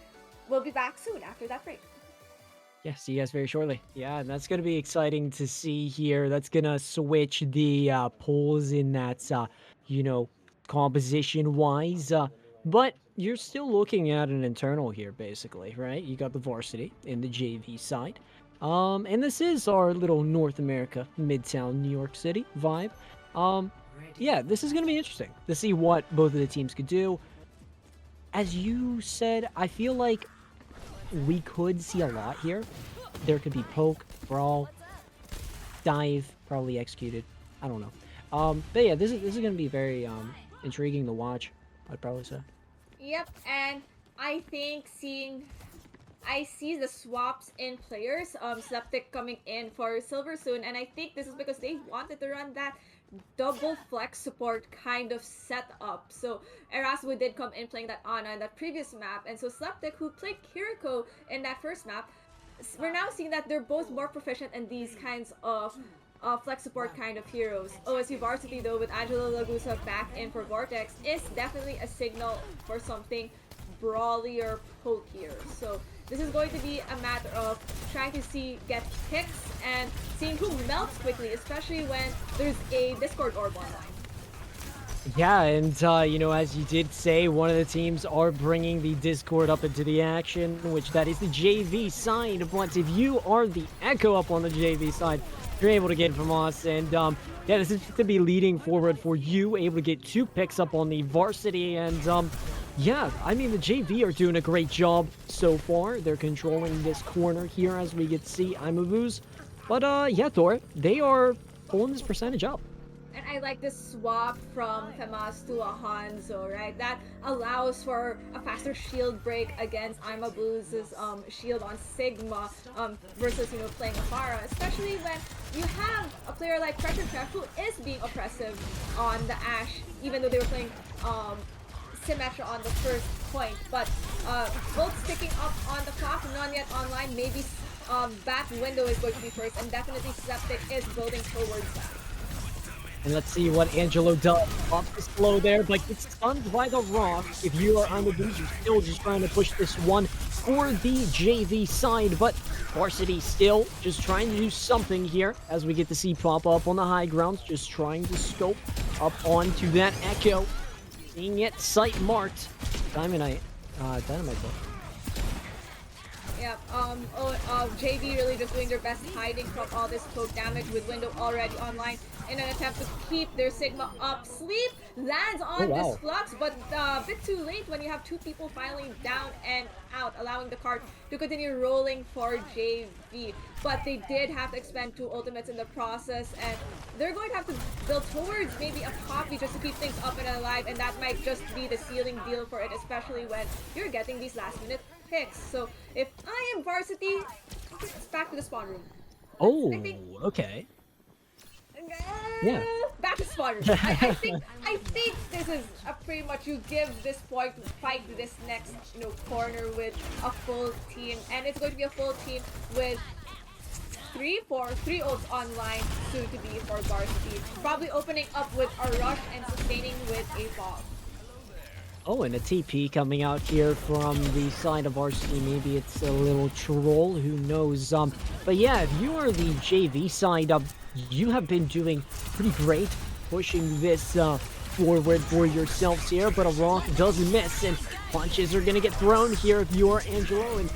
Speaker 2: we'll be back soon after that break.
Speaker 1: Yeah, see you guys very shortly. Yeah, and that's going to be exciting to see here. That's going to switch the polls in that, you know, composition-wise. But you're still looking at an internal here, basically, right? You got the varsity in the JV side. And this is our little North America, Midtown, New York City vibe. Yeah, this is going to be interesting to see what both of the teams could do. As you said, I feel like we could see a lot here. There could be poke, brawl, dive, probably executed. I don't know. But yeah, this is gonna be very intriguing to watch, I'd probably say.
Speaker 2: Yep, and I think I see the swaps in players. Septic coming in for Silver soon, and I think this is because they wanted to run that double flex support kind of setup. So Erasmus did come in playing that Ana in that previous map, and so Septic, who played Kiriko in that first map, we're now seeing that they're both more proficient in these kinds of flex support kind of heroes. OSU Varsity, though, with Angelo Lagusa back in for Vortex, is definitely a signal for something brawlier, pokier. So this is going to be a matter of trying to get picks and seeing who melts quickly, especially when there's a Discord orb online.
Speaker 1: Yeah, and you know, as you did say, one of the teams are bringing the Discord up into the action, which that is the JV side. But if you are the Echo up on the JV side, you're able to get it from us. And yeah, this is to be leading forward for you, able to get 2 picks up on the varsity. And yeah, I mean, the JV are doing a great job so far. They're controlling this corner here, as we get to see Imavu's. But yeah, Thor, they are pulling this percentage up.
Speaker 2: And I like this swap from Famas to a Hanzo, right? That allows for a faster shield break against Imabu's shield on Sigma versus, you know, playing Afara. Especially when you have a player like Pressure Chef who is being oppressive on the Ashe, even though they were playing Symmetra on the first point. But both sticking up on the clock, none yet online. Maybe back window is going to be first, and definitely Septic is building towards that.
Speaker 1: And let's see what Angelo does. Off the slow there, but gets stunned by the rock. If you are on the boost, you're still just trying to push this one for the JV side. But Varsity still just trying to do something here as we get to see pop up on the high grounds. Just trying to scope up onto that Echo. Seeing it sight marked. Dynamite though.
Speaker 2: Yeah, JV really just doing their best hiding from all this poke damage with Window already online in an attempt to keep their Sigma up. Sleep lands on this Flux, but a bit too late when you have 2 people filing down and out, allowing the card to continue rolling for JV. But they did have to expend 2 ultimates in the process, and they're going to have to build towards maybe a copy just to keep things up and alive, and that might just be the sealing deal for it, especially when you're getting these last-minute picks. So if I am Varsity, it's back to the spawn room.
Speaker 1: Oh, okay. Yeah.
Speaker 2: Back to spawn room. I think this is a pretty much you give this point to fight this next, you know, corner with a full team, and it's going to be a full team with 3 ults online soon to be for Varsity. Probably opening up with a rush and sustaining with a bomb.
Speaker 1: Oh, and a TP coming out here from the side of Varsity. Maybe it's a little troll, who knows. But yeah, if you are the JV side, you have been doing pretty great pushing this forward for yourselves here, but a rock does miss, and punches are gonna get thrown here if you are Angelo. And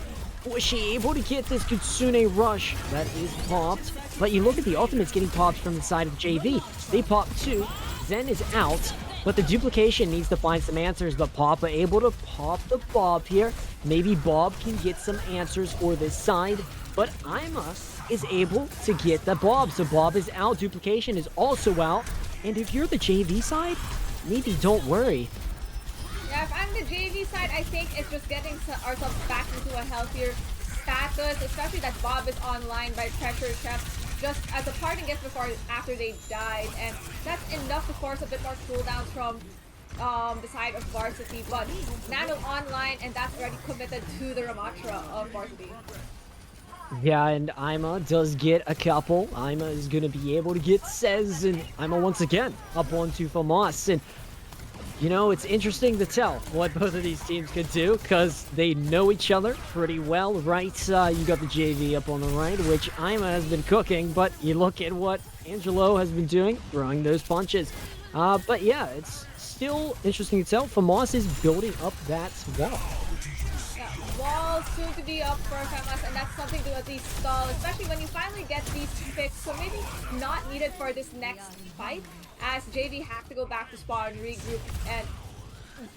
Speaker 1: was she able to get this Kitsune rush? That is popped. But you look at the ultimates getting popped from the side of JV. They popped 2. Zen is out, but the duplication needs to find some answers. But Papa able to pop the Bob here. Maybe Bob can get some answers for this side, but Ima is able to get the Bob. So Bob is out, duplication is also out. And if you're the JV side, maybe don't worry.
Speaker 2: Yeah, if I'm the JV side, I think it's just getting ourselves back into a healthier status, especially that Bob is online by Pressure Chef just as a parting gift after they died, and that's enough to force a bit more cooldowns from the side of Varsity, but Nano online, and that's already committed to the Ramatra of Varsity.
Speaker 1: Yeah, and Ima does get a couple. Ima is going to be able to get Says, and Ima once again up onto Famas. And, you know, it's interesting to tell what both of these teams could do because they know each other pretty well, right? You got the JV up on the right, which Ima has been cooking, but you look at what Angelo has been doing, throwing those punches. But yeah, it's still interesting to tell. Famas is building up that wall.
Speaker 2: Wall soon to be up for Famas, and that's something to at least stall, especially when you finally get these picks. So maybe not needed for this next fight, as JV have to go back to spawn, regroup, and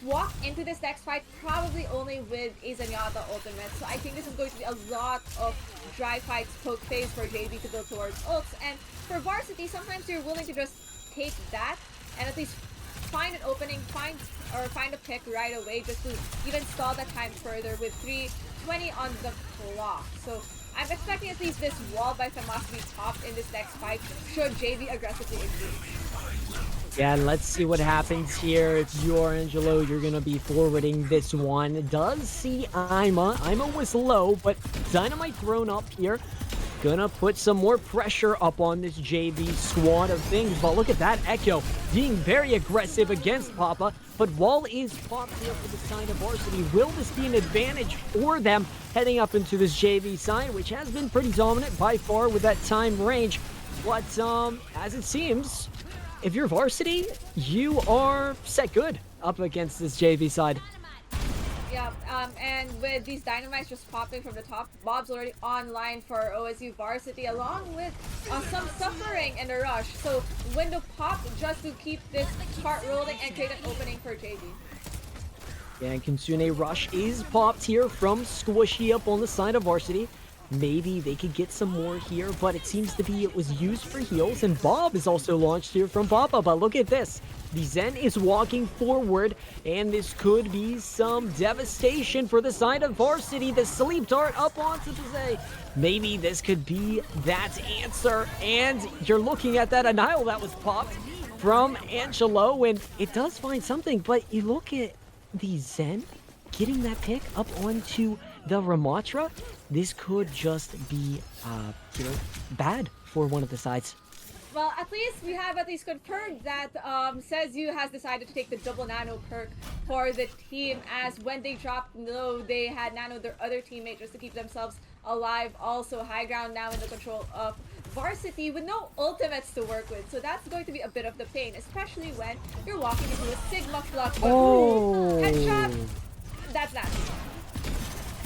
Speaker 2: walk into this next fight probably only with a Zenyatta ultimate. So I think this is going to be a lot of dry fights poke phase for JV to build towards ults. And for Varsity, sometimes you're willing to just take that and at least find an opening, find a pick right away just to even stall that time further with 3:20 on the clock. So I'm expecting at least this wall by Famas to be popped in this next fight should JV aggressively engage.
Speaker 1: Yeah, and let's see what happens here. If you're Angelo, you're going to be forwarding this one. Does see Ima. Ima was low, but Dynamite thrown up here. Gonna put some more pressure up on this JV squad of things. But look at that Echo being very aggressive against Papa. But Wall is popped here for the side of Varsity. Will this be an advantage for them heading up into this JV side, which has been pretty dominant by far with that time range? But as it seems, if you're Varsity, you are set good up against this JV side.
Speaker 2: Yeah, and with these dynamites just popping from the top, Bob's already online for OSU Varsity, along with some suffering in the rush. So window popped just to keep this cart rolling and create an opening for JV.
Speaker 1: Yeah, and Kitsune Rush is popped here from Squishy up on the side of Varsity. Maybe they could get some more here, but it seems to be it was used for heals, and Bob is also launched here from Papa. But look at this. The Zen is walking forward, and this could be some devastation for the side of Varsity. The sleep dart up onto Pizze. Maybe this could be that answer, and you're looking at that Annihil that was popped from Angelo, and it does find something, but you look at the Zen getting that pick up onto the Ramatra. This could just be, bad for one of the sides.
Speaker 2: Well, at least we have confirmed that Sezu has decided to take the double nano perk for the team, as when they dropped low, they had nano their other teammate just to keep themselves alive. Also, high ground now in the control of Varsity with no ultimates to work with. So that's going to be a bit of the pain, especially when you're walking into a Sigma Flux.
Speaker 1: Oh!
Speaker 2: Headshot! That's nasty.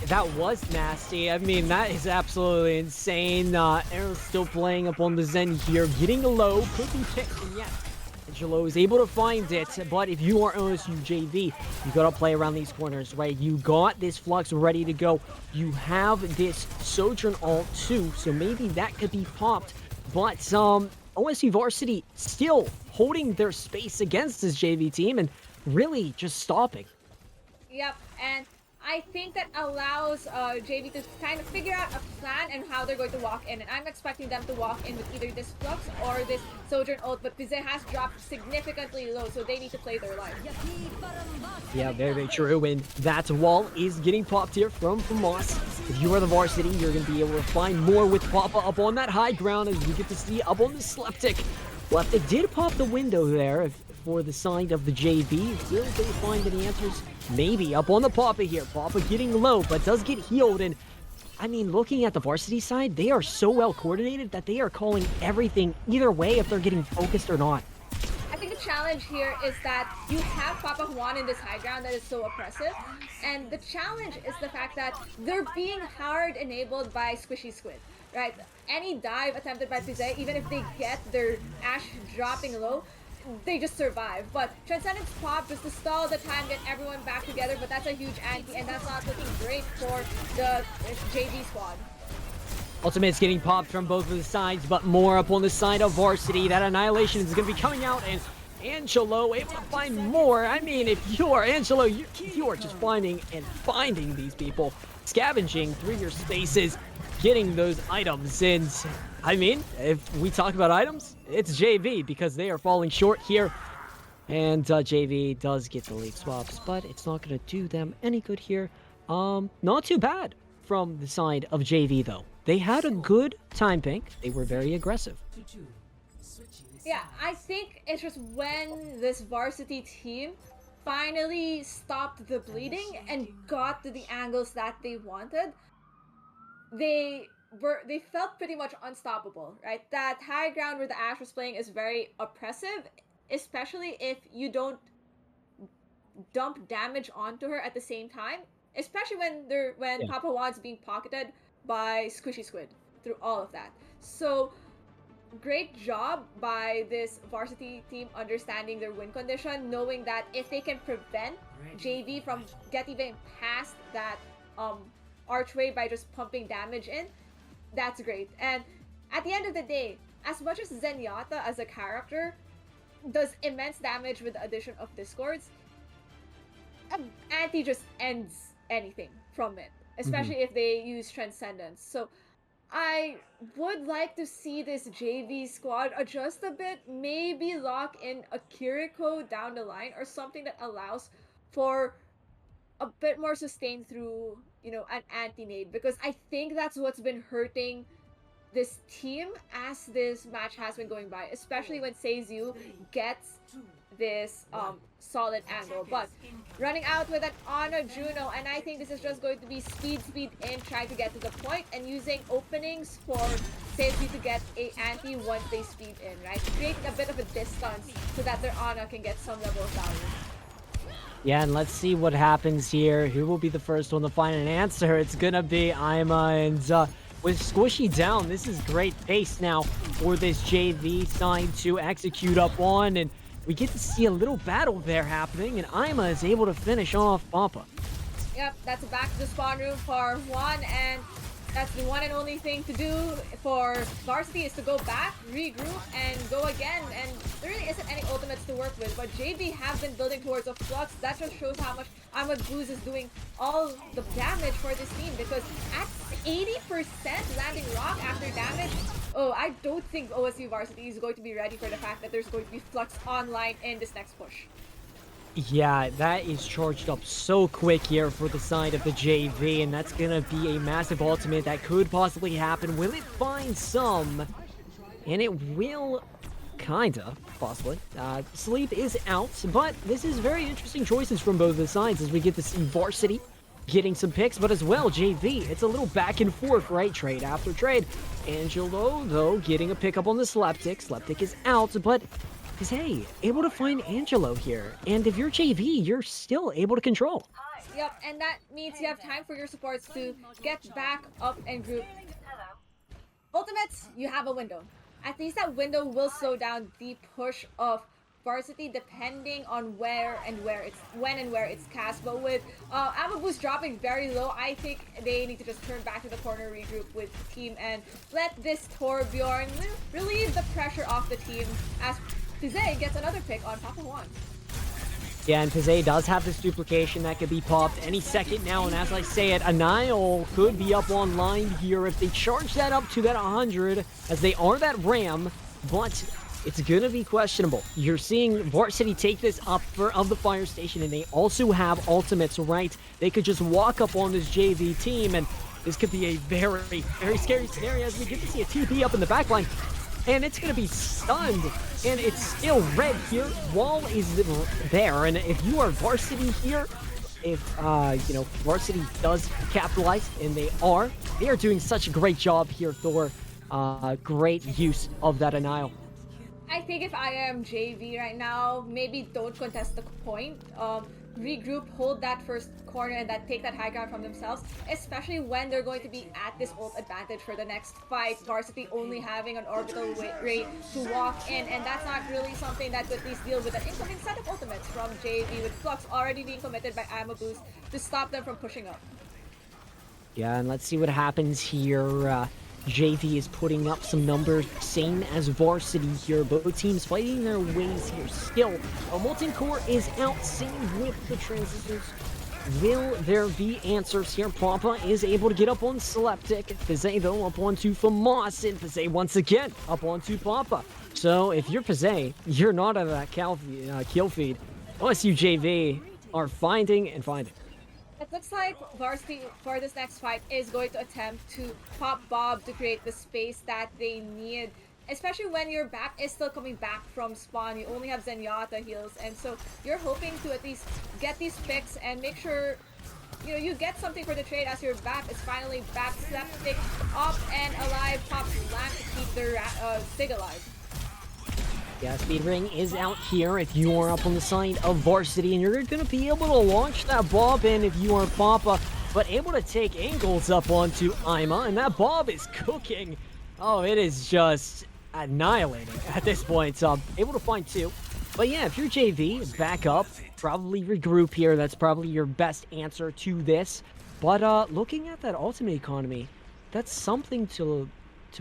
Speaker 1: That was nasty. I mean, that is absolutely insane. Arrow's still playing up on the Zen here, getting low, could be picked, and yes, Angelo is able to find it. But if you are OSU JV, you gotta play around these corners, right? You got this Flux ready to go. You have this Sojourn ult too, so maybe that could be popped. But OSU Varsity still holding their space against this JV team and really just stopping.
Speaker 2: Yep, and I think that allows JV to kind of figure out a plan and how they're going to walk in. And I'm expecting them to walk in with either this Flux or this Sojourn ult, but Pizze has dropped significantly low, so they need to play their life.
Speaker 1: Yeah, very, very true. And that wall is getting popped here from Moss. If you are the Varsity, you're going to be able to find more with Papa up on that high ground, as you get to see up on the Sleptic. Sleptic did pop the window there for the side of the JV. Will they find any answers? Maybe up on the Papa here. Papa getting low, but does get healed. And I mean, looking at the Varsity side, they are so well coordinated that they are calling everything either way if they're getting focused or not.
Speaker 2: I think the challenge here is that you have Papa Juan in this high ground that is so oppressive. And the challenge is the fact that they're being hard enabled by Squishy Squid, right? Any dive attempted by Pizze, even if they get their Ash dropping low, they just survive. But Transcendence pop just to stall the time, get everyone back together, but that's a huge anti, and that's not looking great for the JV squad.
Speaker 1: Ultimate's getting popped from both of the sides, but more up on the side of Varsity. That Annihilation is going to be coming out, and Angelo able to find more. I mean, if you are Angelo, you are just finding and finding these people, scavenging through your spaces, getting those items. And I mean, if we talk about items, it's JV because they are falling short here. And JV does get the lead swaps, but it's not going to do them any good here. Not too bad from the side of JV though. They had a good time bank. They were very aggressive.
Speaker 2: Yeah, I think it's just when this Varsity team finally stopped the bleeding and got to the angles that they wanted, they felt pretty much unstoppable, right? That high ground where the Ashe was playing is very oppressive, especially if you don't dump damage onto her at the same time, especially when Papa Juan's being pocketed by Squishy Squid through all of that. So great job by this Varsity team understanding their win condition, knowing that if they can prevent JV from getting past that archway by just pumping damage in, that's great. And at the end of the day, as much as Zenyatta as a character does immense damage with the addition of Discords, Anti just ends anything from it, especially if they use Transcendence. So I would like to see this JV squad adjust a bit, maybe lock in a Kiriko down the line or something that allows for a bit more sustain through, you know, an anti-nade, because I think that's what's been hurting this team as this match has been going by, especially when Seizu gets this solid angle. But running out with an Ana Juno, and I think this is just going to be speed in, trying to get to the point and using openings for Seizu to get a anti once they speed in, right? Creating a bit of a distance so that their Ana can get some level of value.
Speaker 1: Yeah, and let's see what happens here. Who will be the first one to find an answer? It's gonna be Aima, and with Squishy down, this is great pace now for this JV side to execute up on, and we get to see a little battle there happening, and Aima is able to finish off Papa.
Speaker 2: Yep, that's a back to the spawn room for Juan, and that's the one and only thing to do for Varsity is to go back, regroup, and go again. And there really isn't any ultimates to work with, but JV have been building towards a flux. That just shows how much Ahmed Booz is doing all the damage for this team, because at 80% landing rock after damage, oh, I don't think OSU Varsity is going to be ready for the fact that there's going to be flux online in this next push.
Speaker 1: Yeah, that is charged up so quick here for the side of the JV, and that's gonna be a massive ultimate that could possibly happen. Will it find some? And it will, kinda, possibly. Sleep is out, but this is very interesting choices from both the sides as we get to see Varsity getting some picks, but as well, JV. It's a little back and forth, right? Trade after trade. Angelo, though, getting a pickup on the Sleptic. Sleptic is out, but is, hey, able to find Angelo here. And if you're JV, you're still able to control.
Speaker 2: Yep, and that means you have time for your supports to get back up and group. Ultimates, you have a window. At least that window will slow down the push of Varsity depending on when and where it's cast. But with Amabu's dropping very low, I think they need to just turn back to the corner, regroup with the team, and let this Torbjorn relieve the pressure off the team as Tizay gets another pick on Papa Juan.
Speaker 1: Yeah, and Tizay does have this duplication that could be popped any second now, and as I say it, Anile could be up online here if they charge that up to that 100, as they are that Ram, but it's gonna be questionable. You're seeing Varsity take this up of the fire station, and they also have ultimates, right? They could just walk up on this JV team, and this could be a very, very scary scenario as we get to see a TP up in the backline. And it's going to be stunned, and it's still red here. Wall is there, and if you are Varsity here, if, you know, Varsity does capitalize, and they are doing such a great job here, Thor. Great use of that Anile.
Speaker 2: I think if I am JV right now, maybe don't contest the point. regroup, hold that first corner, and that take that high ground from themselves, especially when they're going to be at this ult advantage for the next fight. Varsity only having an orbital ray to walk in, and that's not really something that could at least deal with an incoming set of ultimates from JV, with Flux already being committed by Ammo Boost to stop them from pushing up.
Speaker 1: Yeah, and let's see what happens here. JV is putting up some numbers, same as Varsity here. Both teams fighting their ways here still. Molten Core is out, same with the transistors. Will there be answers here? Papa is able to get up on Seleptic. Pizze, though, up onto Famas, and Pizze once again up onto Papa. So if you're Pizze, you're not out of that kill feed. OSU JV are finding and finding.
Speaker 2: It looks like Varsity for this next fight is going to attempt to pop Bob to create the space that they need, especially when your back is still coming back from spawn. You only have Zenyatta heals, and so you're hoping to at least get these picks and make sure you get something for the trade as your back is finally back. Septic up and alive, pops Lamp to keep the Sig alive.
Speaker 1: Yeah, Speed Ring is out here if you are up on the side of Varsity, and you're going to be able to launch that Bob in if you are Papa, but able to take angles up onto Ima, and that Bob is cooking. Oh, it is just annihilating at this point. Able to find two. But yeah, if you're JV, back up, probably regroup here. That's probably your best answer to this. But looking at that ultimate economy, that's something to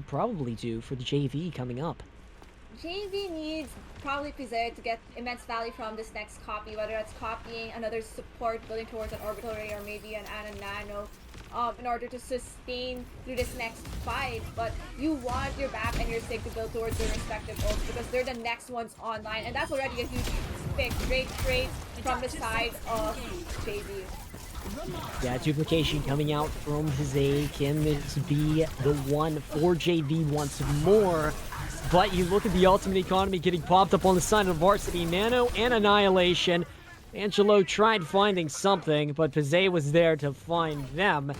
Speaker 1: probably do for the JV coming up.
Speaker 2: JV needs probably Pizze to get immense value from this next copy, whether it's copying another support building towards an orbital ray or maybe an Ana Nano, in order to sustain through this next fight. But you want your BAP and your SIG to build towards their respective ults because they're the next ones online, and that's already a huge pick. Great trade from the side of JV.
Speaker 1: Yeah, duplication coming out from Pizze. Can this be the one for JV once more? But you look at the ultimate economy getting popped up on the side of Varsity. Nano and Annihilation. Angelo tried finding something, but Pizze was there to find them.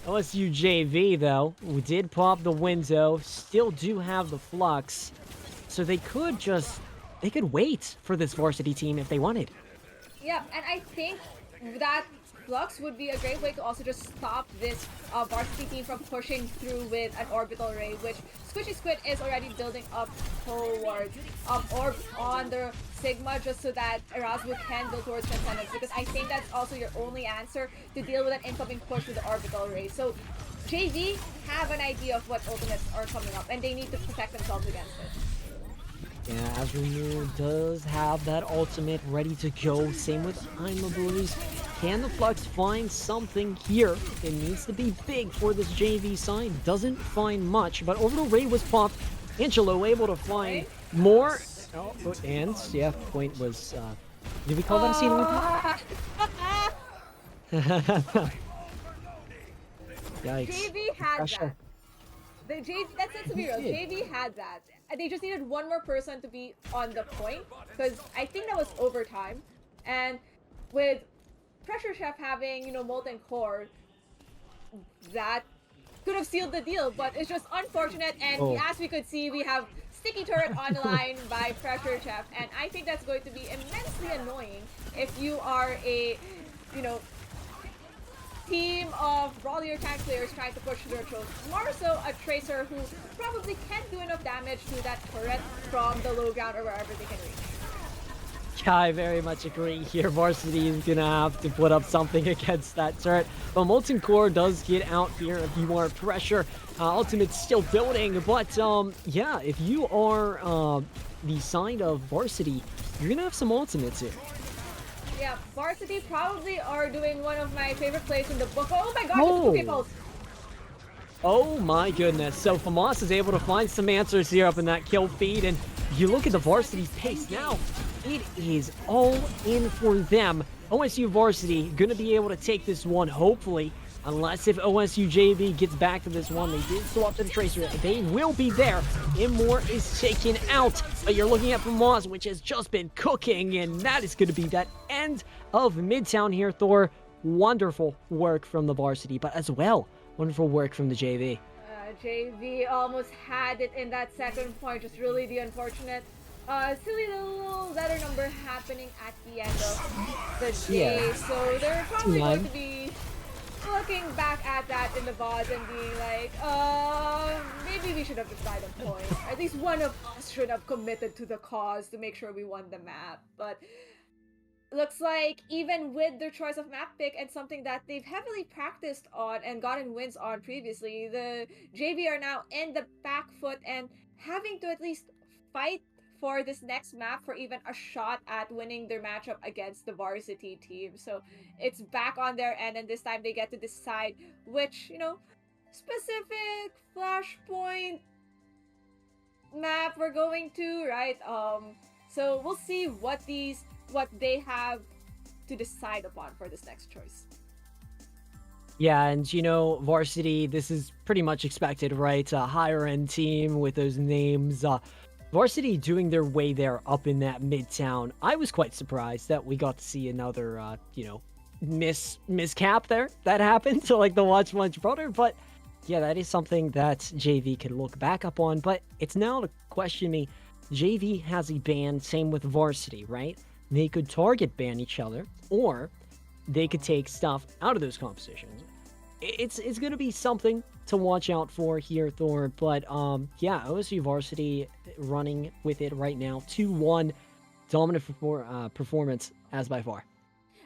Speaker 1: OSU JV, though, who did pop the window, still do have the Flux. So they could wait for this Varsity team if they wanted.
Speaker 2: Yeah, and I think that Flux would be a great way to also just stop this Varsity team from pushing through with an orbital ray, which Squishy Squid is already building up towards Orb on the Sigma, just so that Erasmus can build towards Transcendence, because I think that's also your only answer to deal with an incoming push with the orbital ray. So JV have an idea of what ultimates are coming up, and they need to protect themselves against it.
Speaker 1: Yeah, Azrael does have that ultimate ready to go. Same with Imablues. Can the Flux find something here? It needs to be big for this JV side. Doesn't find much, but Orbital Ray was popped. Angelo able to find more. Oh, and yeah, point was. Did we call that a scene? Yikes.
Speaker 2: JV had that. The JV, that's to be real. JV had that. They just needed one more person to be on the point, because I think that was overtime. And with Pressure Chef having, Molten Core, that could have sealed the deal, but it's just unfortunate. And as we could see, we have Sticky Turret on the line by Pressure Chef, and I think that's going to be immensely annoying if you are a, team of brawler tank players trying to push their tropes. More so a Tracer who probably can't do enough damage to that turret from the low ground or wherever they can reach.
Speaker 1: Yeah, I very much agree here. Varsity is gonna have to put up something against that turret. But Molten Core does get out here if you are Pressure. Ultimate's still building, but yeah, if you are the side of Varsity, you're gonna have some ultimates here.
Speaker 2: Yeah, Varsity probably are doing one of my favorite plays in the book. Oh my god, the Pokepulse!
Speaker 1: Oh my goodness. So Famas is able to find some answers here up in that kill feed, and you look at the Varsity pace now. It is all in for them. OSU Varsity gonna be able to take this one, hopefully. Unless if OSU JV gets back to this one, they did swap to the Tracer. They will be there. Immort is taken out. But you're looking at Famas, which has just been cooking. And that is going to be that end of Midtown here, Thor. Wonderful work from the Varsity, but as well, wonderful work from the JV.
Speaker 2: JV almost had it in that second point. Just really the unfortunate Silly little letter number happening at the end of the
Speaker 1: Yeah,
Speaker 2: day. So they're probably going
Speaker 1: 2-9.
Speaker 2: to be looking back at that in the VODs and being like, maybe we should have just died on point. At least one of us should have committed to the cause to make sure we won the map. But looks like even with their choice of map pick and something that they've heavily practiced on and gotten wins on previously, the JV are now in the back foot and having to at least fight for this next map for even a shot at winning their matchup against the varsity team. So it's back on their end, and this time they get to decide which, specific flashpoint map we're going to, right? So we'll see what they have to decide upon for this next choice.
Speaker 1: Yeah, and Varsity, this is pretty much expected, right? A higher end team with those names. Varsity doing their way there up in that midtown. I was quite surprised that we got to see another, miscap there that happened to like the Watch Munch brother. But yeah, that is something that JV can look back up on. But it's now to question me. JV has a ban, same with Varsity, right? They could target ban each other, or they could take stuff out of those competitions. It's gonna be something to watch out for here, Thor. But yeah, OSU Varsity running with it right now, 2-1, dominant performance as by far.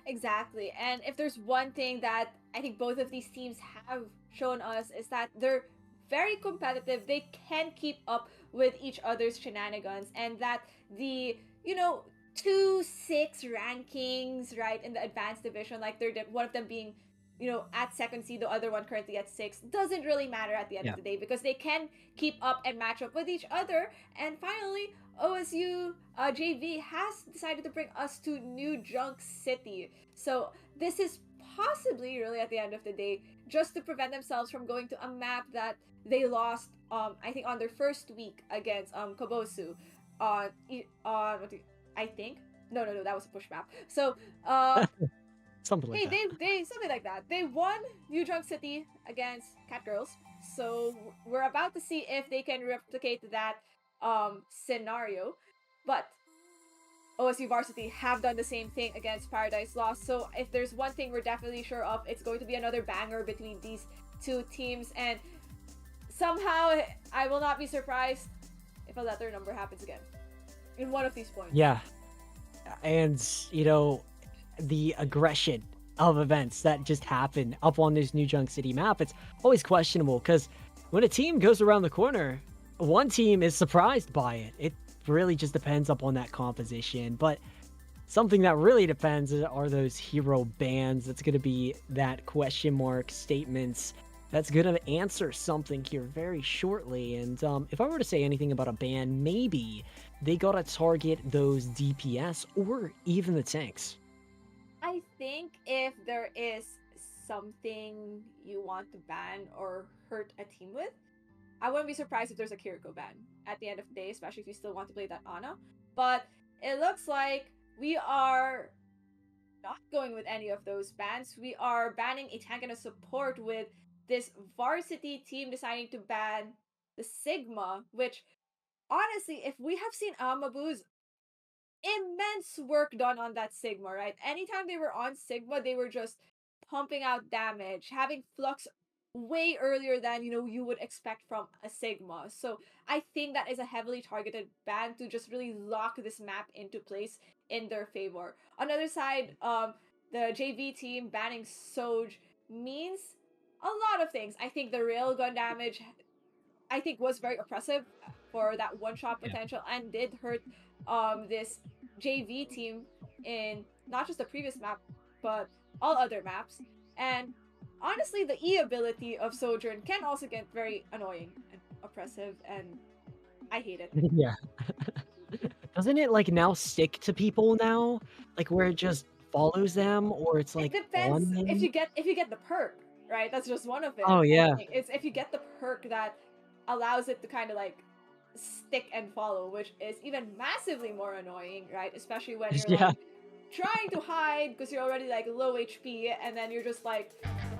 Speaker 2: Exactly. And if there's one thing that I think both of these teams have shown us is that they're very competitive. They can keep up with each other's shenanigans, and that the, 2-6 rankings, right, in the advanced division, like they're one of them being, at second seed, the other one currently at six, doesn't really matter at the end of
Speaker 1: Yeah.
Speaker 2: the day because they can keep up and match up with each other. And finally, OSU JV has decided to bring us to New Junk City. So this is possibly really at the end of the day just to prevent themselves from going to a map that they lost I think on their first week against Kobosu on I think no, that was a push map. So
Speaker 1: Something like
Speaker 2: hey,
Speaker 1: that.
Speaker 2: they something like that. They won New Drunk City against Cat Girls. So we're about to see if they can replicate that scenario. But OSU Varsity have done the same thing against Paradise Lost. So if there's one thing we're definitely sure of, it's going to be another banger between these two teams. And somehow I will not be surprised if a letter number happens again in one of these points.
Speaker 1: Yeah, and the aggression of events that just happen up on this New Junk City map, it's always questionable because when a team goes around the corner, one team is surprised by it. It really just depends up on that composition. But something that really depends are those hero bans. That's going to be that question mark statements. That's going to answer something here very shortly. And if I were to say anything about a ban, maybe they got to target those DPS or even the tanks.
Speaker 2: I think if there is something you want to ban or hurt a team with, I wouldn't be surprised if there's a Kiriko ban at the end of the day, especially if you still want to play that Ana. But it looks like we are not going with any of those bans. We are banning a tank and a support with this varsity team deciding to ban the Sigma, which honestly, if we have seen Amabu's immense work done on that Sigma, right? Anytime they were on Sigma, they were just pumping out damage, having flux way earlier than you would expect from a Sigma. So I think that is a heavily targeted ban to just really lock this map into place in their favor. On the other side, the JV team banning Soj means a lot of things. I think the railgun damage I think was very oppressive for that one shot
Speaker 1: Yeah.
Speaker 2: potential and did hurt this JV team in not just the previous map but all other maps. And honestly, the E ability of Sojourn can also get very annoying and oppressive, and I hate it.
Speaker 1: Yeah. Doesn't it like now stick to people now? Like where it just follows them or it's
Speaker 2: It
Speaker 1: like
Speaker 2: depends
Speaker 1: on
Speaker 2: if
Speaker 1: them?
Speaker 2: you get the perk, right? That's just one of it.
Speaker 1: Oh
Speaker 2: I
Speaker 1: yeah.
Speaker 2: think it's if you get the perk that allows it to kind of like stick and follow, which is even massively more annoying, right? Especially when you're
Speaker 1: Yeah.
Speaker 2: like trying to hide because you're already like low HP, and then you're just like,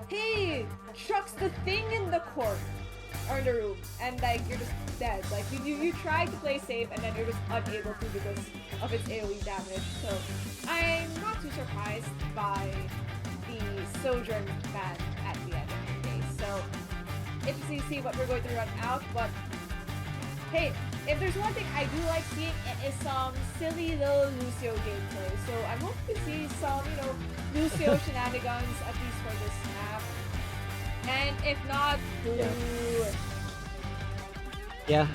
Speaker 2: "Hey, chucks the thing in the court." are in the room and like you're just dead. Like you try to play safe and then you're just unable to because of its AoE damage. So I'm not too surprised by the Sojourn ban at the end of the day. So interesting to see what we're going to run out, but hey, if there's one thing I do like seeing, it is some silly little Lucio gameplay. So I'm hoping to see some, Lucio shenanigans at least for this map. And if not,
Speaker 1: Yeah,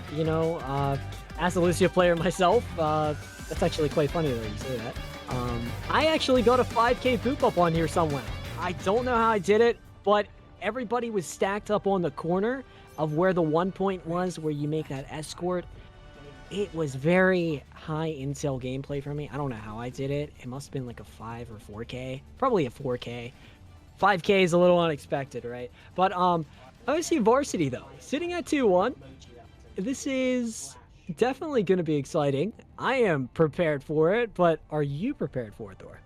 Speaker 1: as a Lucio player myself, that's actually quite funny that you say that. I actually got a 5k poop up on here somewhere. I don't know how I did it, but everybody was stacked up on the corner of where the 1 point was, where you make that escort. It was very high intel gameplay for me. I don't know how I did it. It must have been like a 5 or 4k. Probably a 4k. 5k is a little unexpected, right? But OSU Varsity, though, sitting at 2-1. This is definitely going to be exciting. I am prepared for it, but are you prepared for it, Thor?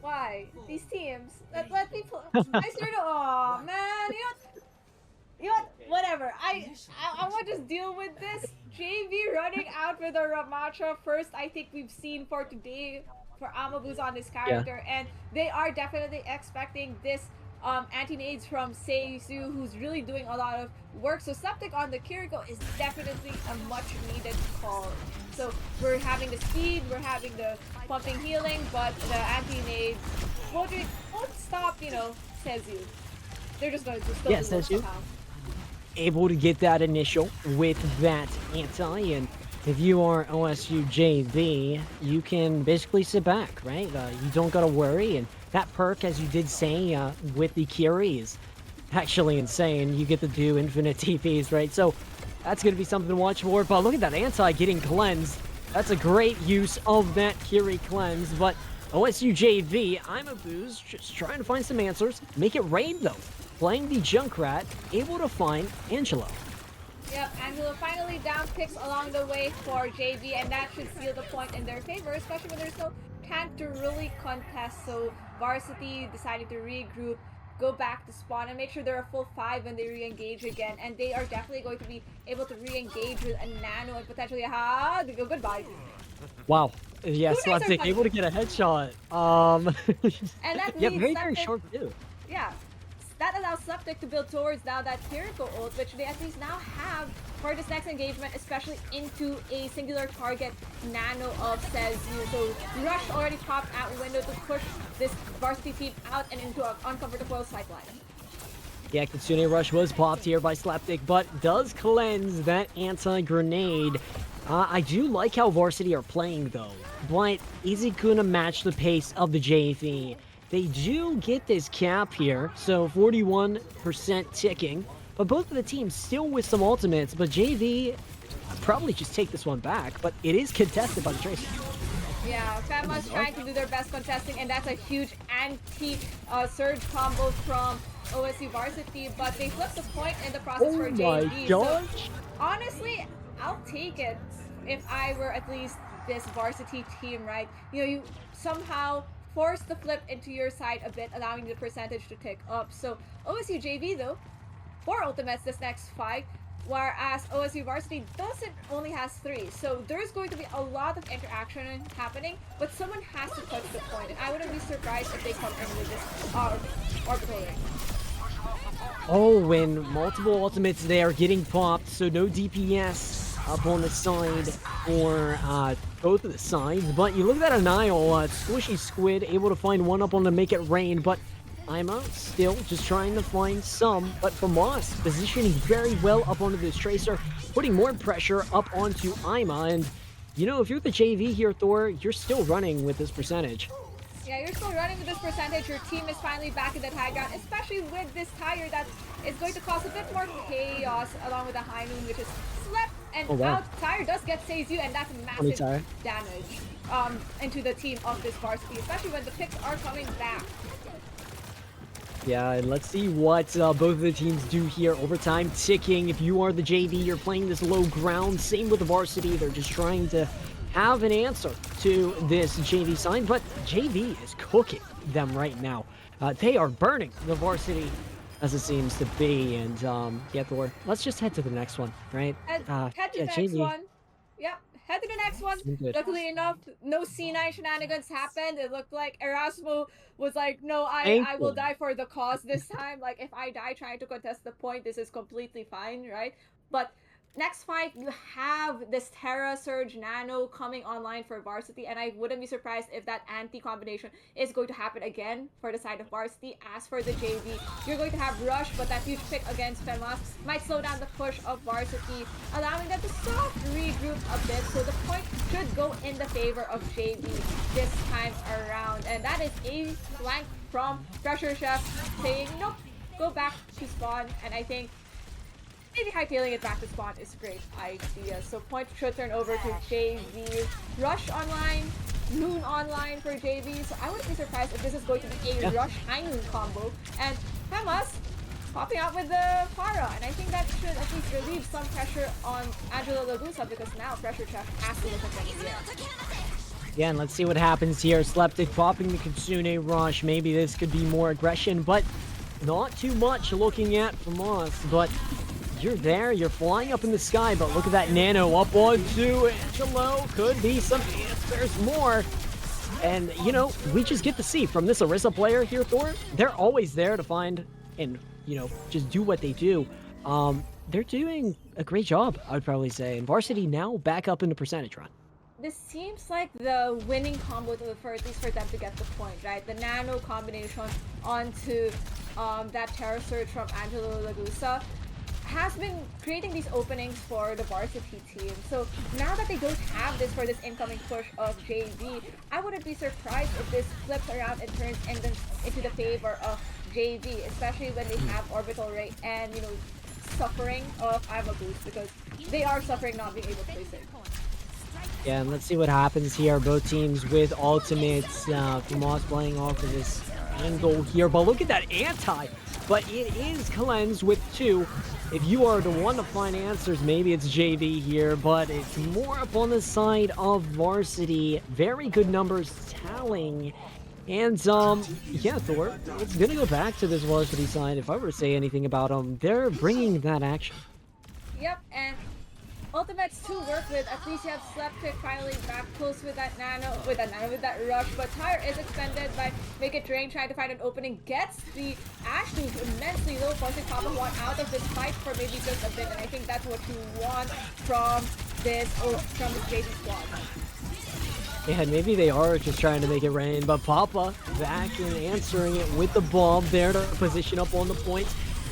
Speaker 2: Why? These teams. Let me I sort of, oh man, you know what? Whatever. I want to just deal with this. JV running out with a Ramacha first. I think we've seen for today for Amabuz on this character, and they are definitely expecting this anti-nades from Seisu, who's really doing a lot of work. So Septic on the Kiriko is definitely a much needed call. So we're having the speed, we're having the pumping healing, but the anti-nades won't stop, Seisu. They're just going to still do it somehow.
Speaker 1: Able to get that initial with that anti, and if you are OSU JV, you can basically sit back, right? You don't gotta worry, and that perk, as you did say, with the Curie is actually insane. You get to do infinite TPs, right? So that's gonna be something to watch for. But look at that anti getting cleansed. That's a great use of that Curie cleanse. But OSU JV, I'm a booze, just trying to find some answers. Make it rain though. Playing the Junkrat, able to find Angelo.
Speaker 2: Yep, Angelo finally down picks along the way for JV, and that should seal the point in their favor, especially when there's no tank to really contest. So Varsity decided to regroup, go back to spawn, and make sure they're a full 5 when they re-engage again. And they are definitely going to be able to re-engage with a nano and potentially goodbye.
Speaker 1: Wow. Yes, Slapstick able to get a headshot.
Speaker 2: And that
Speaker 1: yeah,
Speaker 2: means
Speaker 1: very short too.
Speaker 2: Yeah. That allows Slapstick to build towards now that Kiriko ult, which they at least now have for this next engagement, especially into a singular target nano of Seisu. So Rush already popped out window to push this Varsity team out and into an uncomfortable sideline.
Speaker 1: Yeah, Kitsune Rush was popped here by Slapstick, but does cleanse that anti-grenade. I do like how Varsity are playing though, but is it gonna match the pace of the JV? They do get this cap here, so 41% ticking, but both of the teams still with some ultimates, but JV probably just take this one back, but it is contested by the Tracer.
Speaker 2: Yeah, Fema's trying to do their best contesting, and that's a huge anti-surge combo from OSU Varsity, but they flipped the point in the process for JV. So honestly, I'll take it if I were at least this Varsity team, right? You somehow force the flip into your side a bit, allowing the percentage to tick up. So OSU JV though, 4 ultimates this next fight, whereas OSU Varsity only has 3. So there's going to be a lot of interaction happening, but someone has to touch the point, and I wouldn't be surprised if they come in with this orbital ring.
Speaker 1: Oh, when multiple ultimates there getting popped, so no DPS up on the side for both of the sides. But you look at that Anile, Squishy Squid able to find one up on to make it rain, but Ima still just trying to find some. But for Moss, positioning very well up onto this Tracer, putting more pressure up onto Ima. And, if you're the JV here, Thor, you're still running with this percentage.
Speaker 2: Yeah, you're still running with this percentage. Your team is finally back in the high ground, especially with this tire that is going to cause a bit more chaos along with the High Noon, which is slept and out. Tire does get Seisu, and that's massive damage into the team of this Varsity, especially when the picks are coming back.
Speaker 1: Yeah, and let's see what both of the teams do here. Overtime ticking. If you are the JV, you're playing this low ground. Same with the Varsity. They're just trying to have an answer to this JV side, but JV is cooking them right now. They are burning the Varsity as it seems to be. And yeah, Thor, let's just head to the next one, right?
Speaker 2: Head to
Speaker 1: Yeah,
Speaker 2: the next
Speaker 1: JV,
Speaker 2: one. Yep, head to the next one.
Speaker 1: it's been good.
Speaker 2: Luckily enough, no C9 shenanigans happened. It looked like Erasmo was like, no, I will
Speaker 1: Thankfully.
Speaker 2: die for the cause this time. Like, if I die trying to contest the point, this is completely fine, right? But next fight, you have this Terra Surge Nano coming online for Varsity, and I wouldn't be surprised if that anti combination is going to happen again for the side of Varsity. As for the JV, you're going to have Rush, but that huge pick against Femas might slow down the push of Varsity, allowing them to soft regroup a bit, so the point should go in the favor of JV this time around. And that is a flank from Pressure Chef saying, nope, go back to spawn, and I think maybe hightailing it back to spawn is a great idea. So point should turn over to JV. Rush online, Noon online for JV. So I wouldn't be surprised if this is going to be a Rush High Noon combo. And Femas popping out with the Para. And I think that should at least relieve some pressure on Angelo Lagusa, because now Pressure Chef has to look at them here.
Speaker 1: Yeah, and let's see what happens here. Sleptic popping the Kitsune Rush. Maybe this could be more aggression, but not too much looking at from us. But you're there, you're flying up in the sky, but look at that Nano up onto Angelo. Could be some answers more. And, you know, we just get to see from this Orisa player here, Thor, they're always there to find and, you know, just do what they do. They're doing a great job, I would probably say. And Varsity now back up in the percentage run.
Speaker 2: This seems like the winning combo for at least for them to get the point, right? The Nano combination onto that Terra Surge from Angelo Lagusa has been creating these openings for the Varsity team. So now that they don't have this for this incoming push of JV, I wouldn't be surprised if this flips around and turns into the favor of JV, especially when they have Orbital Ray and, you know, suffering of Ava Boost, because they are suffering not being able to place it.
Speaker 1: Yeah, and let's see what happens here. Both teams with ultimates. Famas playing off of this angle here, but look at that anti. But it is Cleanse with 2. If you are the one to find answers, maybe it's JV here, but it's more up on the side of Varsity. Very good numbers tallying. And, yeah, Thor, it's gonna go back to this Varsity side. If I were to say anything about them, they're bringing that action.
Speaker 2: Yep, and ultimates to work with. At least you have Sleptic finally back close with that with that Rush, but Tire is expended by Make It Rain, trying to find an opening, gets the Ash to immensely low, forcing Papa One out of this fight for maybe just a bit, and I think that's what you want from this JV squad.
Speaker 1: Yeah, maybe they are just trying to make it rain, but Papa back and answering it with the bomb there to position up on the point.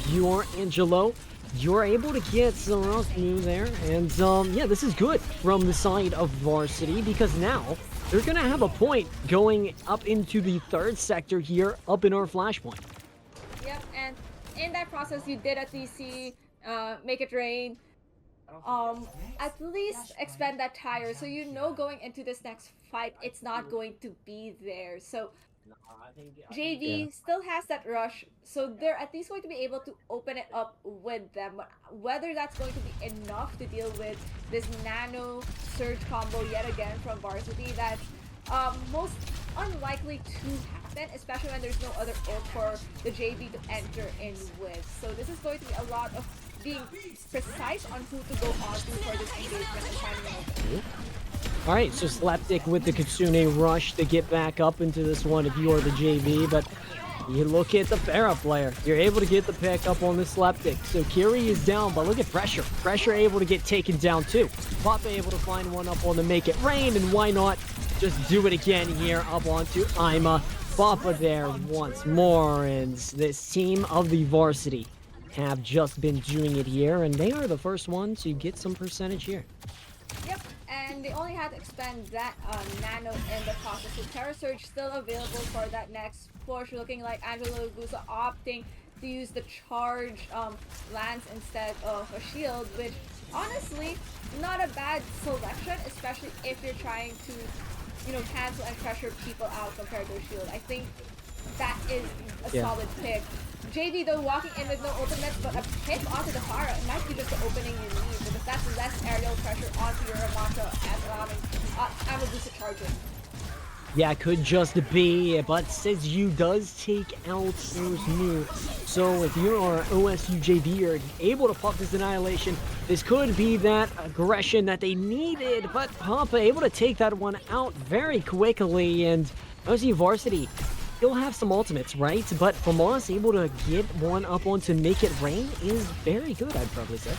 Speaker 1: You're Angelo. You're able to get some rough new there, and yeah, this is good from the side of Varsity, because now they're gonna have a point going up into the 3rd sector here, up in our flashpoint.
Speaker 2: Yep, and in that process, you did at least see Make It Rain. At least expend that Tire, so you know going into this next fight, it's not going to be there. So JV still has that Rush, so they're at least going to be able to open it up with them. But whether that's going to be enough to deal with this Nano Surge combo yet again from Varsity, that's most unlikely to happen, especially when there's no other ult for the JV to enter in with. So this is going to be a lot of being precise on who to go on to for this engagement and finding an opening.
Speaker 1: Alright, so Slapdick with the Kitsune Rush to get back up into this one if you are the JV, but you look at the Pharah player. You're able to get the pick up on the Slapdick. So Kiri is down, but look at Pressure. Pressure able to get taken down too. Papa able to find one up on the Make It Rain, and why not just do it again here up onto Ima. Papa there once more, and this team of the Varsity have just been doing it here, and they are the first one to get some percentage here.
Speaker 2: Yep, and they only had to expend that Nano in the process. So Terra Surge still available for that next push, looking like Angelo Gusa opting to use the charge lance instead of a shield, which honestly, not a bad selection, especially if you're trying to, you know, cancel and pressure people out compared to a shield. I think that is a solid pick. JD though walking in with no ultimates, but a pick onto the Pharah, it might be just the opening you need, because that's less aerial pressure onto your Yamato as allowing Amabusa charging.
Speaker 1: Yeah, it could just be, but says you does take out Here's New. So if you are OSU JV, you're able to pop this Annihilation. This could be that aggression that they needed, but Papa able to take that one out very quickly, and OSU Varsity still have some ultimates, right? But Famas able to get one up onto Make It Rain is very good, I'd probably say.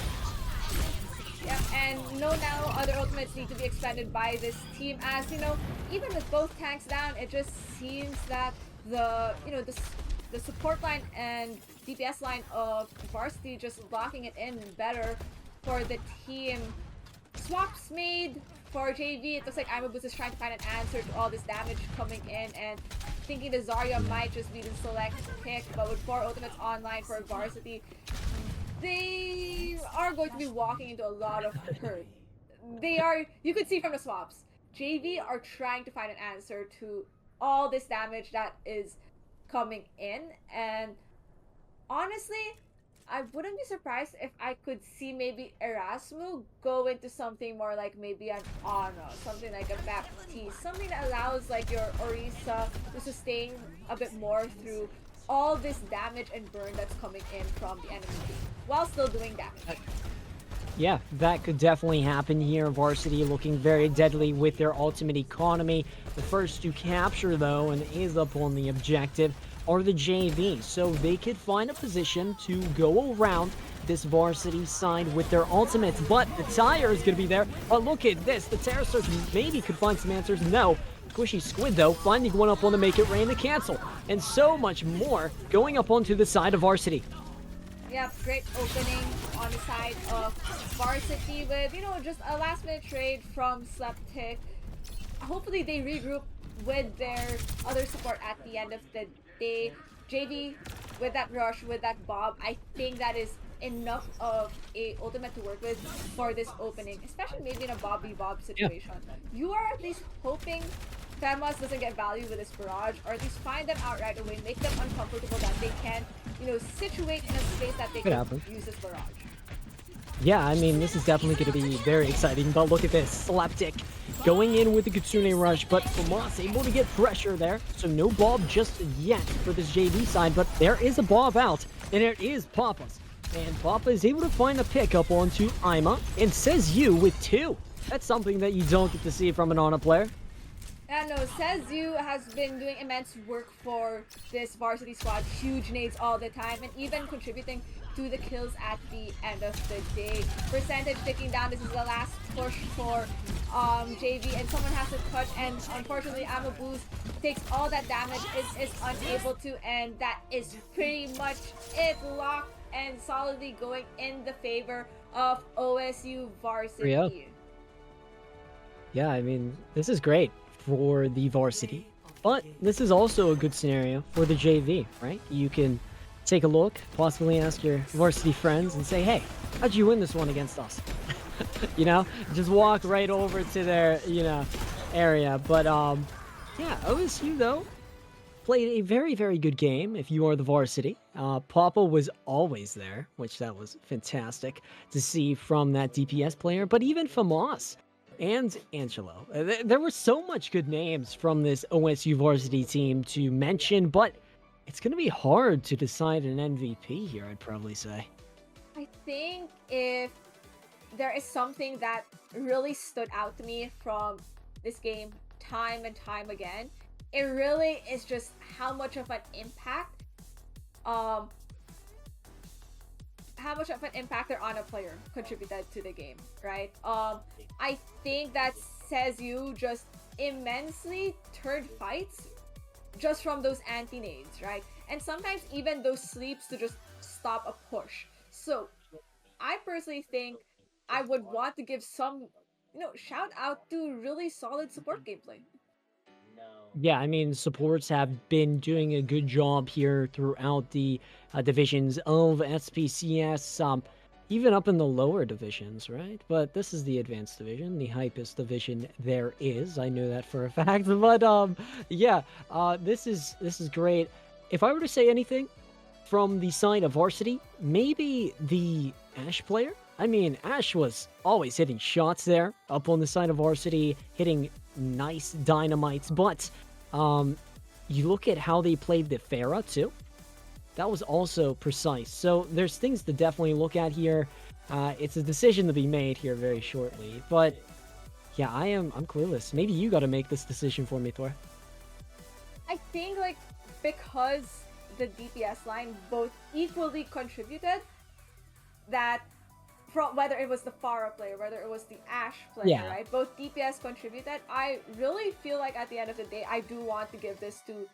Speaker 2: Yep, and no now other ultimates need to be expended by this team as, even with both tanks down, it just seems that the support line and DPS line of Varsity just locking it in better for the team. Swaps made for JV. It looks like Imabus is trying to find an answer to all this damage coming in and thinking the Zarya might just be the select pick, but with 4 ultimates online for Varsity, they are going to be walking into a lot of hurt. You could see from the swaps, JV are trying to find an answer to all this damage that is coming in, and honestly, I wouldn't be surprised if I could see maybe Erasmu go into something more like maybe an Ana, something like a Baptiste, something that allows like your Orisa to sustain a bit more through all this damage and burn that's coming in from the enemy team while still doing damage.
Speaker 1: Yeah, that could definitely happen here. Varsity looking very deadly with their ultimate economy. The first to capture, though, and is up on the objective, are the JV. So they could find a position to go around this Varsity side with their ultimates. But the tire is going to be there. But look at this. The Terror Surge maybe could find some answers. No. Squishy Squid, though, finding one up on the Make It Rain to cancel. And so much more going up onto the side of Varsity.
Speaker 2: Yeah, great opening on the side of Varsity with, just a last-minute trade from Sleptic. Hopefully they regroup with their other support at the end of the day. JV, with that rush, with that Bob, I think that is enough of a ultimate to work with for this opening, especially maybe in a Bob v Bob situation. Yeah. You are at least hoping Famas doesn't get value with this barrage, or at least find them out right away, make them uncomfortable that they can, situate in a space that they can use this barrage.
Speaker 1: Yeah, I mean, this is definitely going to be very exciting, but look at this. Slapdick going in with the Kitsune Rush, but Famas able to get pressure there, so no Bob just yet for this JV side, but there is a Bob out, and it is Papa's. And Papa is able to find a pick up onto Ima, and says you with 2. That's something that you don't get to see from an Ana player.
Speaker 2: Yeah, no, Sezu has been doing immense work for this Varsity squad, huge nades all the time, and even contributing to the kills at the end of the day. Percentage ticking down, this is the last push for JV, and someone has to touch, and unfortunately Amabuz takes all that damage, is unable to, and that is pretty much it. Locked and solidly going in the favor of OSU Varsity.
Speaker 1: Yeah, I mean, this is great for the Varsity, but this is also a good scenario for the JV, right? You can take a look, possibly ask your Varsity friends and say, hey, how'd you win this one against us? Just walk right over to their, area. But, yeah, OSU, though, played a very, very good game if you are the Varsity. Papa was always there, which that was fantastic to see from that DPS player, but even Famas and Angelo. There were so much good names from this OSU Varsity team to mention, but it's going to be hard to decide an MVP here, I'd probably say.
Speaker 2: I think if there is something that really stood out to me from this game time and time again, it really is just how much of an impact their Ana player contributed to the game, right? I think that Sezu just immensely turned fights just from those anti-nades, right? And sometimes even those sleeps to just stop a push. So I personally think I would want to give some, shout out to really solid support gameplay.
Speaker 1: Yeah, I mean, supports have been doing a good job here throughout the divisions of SPCS, even up in the lower divisions, right? But this is the advanced division, the hypest division there is. I know that for a fact. But yeah, this is great. If I were to say anything from the side of Varsity, maybe the Ash player. I mean, Ash was always hitting shots there up on the side of Varsity, hitting nice dynamites, but Um, you look at how they played the Pharah too. That was also precise. So there's things to definitely look at here. It's a decision to be made here very shortly. But yeah, I'm clueless. Maybe you got to make this decision for me, Thor.
Speaker 2: I think like because the DPS line both equally contributed, that from whether it was the Pharah player, whether it was the Ashe player,
Speaker 1: Yeah.
Speaker 2: right? Both DPS contributed. I really feel like at the end of the day, I do want to give this to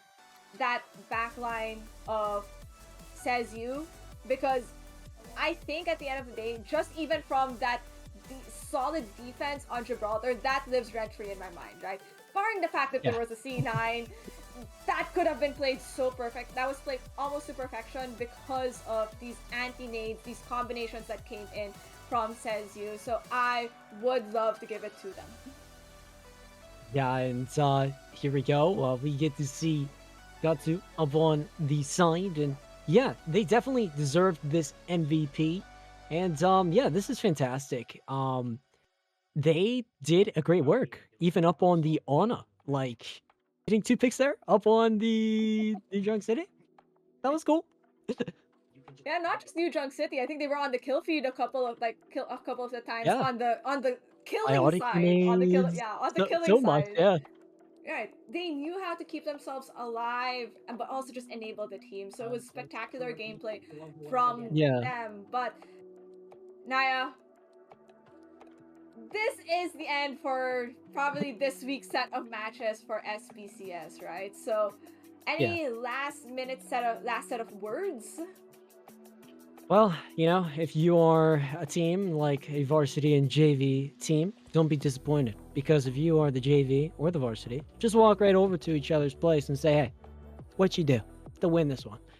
Speaker 2: that backline of Says You, because I think at the end of the day, just even from that solid defense on Gibraltar, that lives rent free in my mind, right? Barring the fact that
Speaker 1: Yeah.
Speaker 2: there was a C9, that could have been played so perfect. That was played almost to perfection because of these anti-nades, these combinations that came in from Says You. So I would love to give it to them.
Speaker 1: Yeah, and here we go. We get to see Gatsu up on the side, and yeah, they definitely deserved this MVP. And yeah, this is fantastic. They did a great work, even up on the Ana, like getting 2 picks there, up on the New York City. That was cool.
Speaker 2: Yeah, not just New Junk City. I think they were on the kill feed a couple of the times
Speaker 1: Yeah,
Speaker 2: on the killing
Speaker 1: biotic
Speaker 2: side.
Speaker 1: grenades,
Speaker 2: On the killing
Speaker 1: so much.
Speaker 2: side.
Speaker 1: Yeah,
Speaker 2: Right. They knew how to keep themselves alive, but also just enable the team. So it was spectacular gameplay from
Speaker 1: yeah,
Speaker 2: them. But Naya, this is the end for probably this week's set of matches for SPCS, right? So,
Speaker 1: yeah.
Speaker 2: any last set of words?
Speaker 1: Well, if you are a team like a varsity and JV team, don't be disappointed because if you are the JV or the varsity, just walk right over to each other's place and say, "Hey, what you do to win this one?"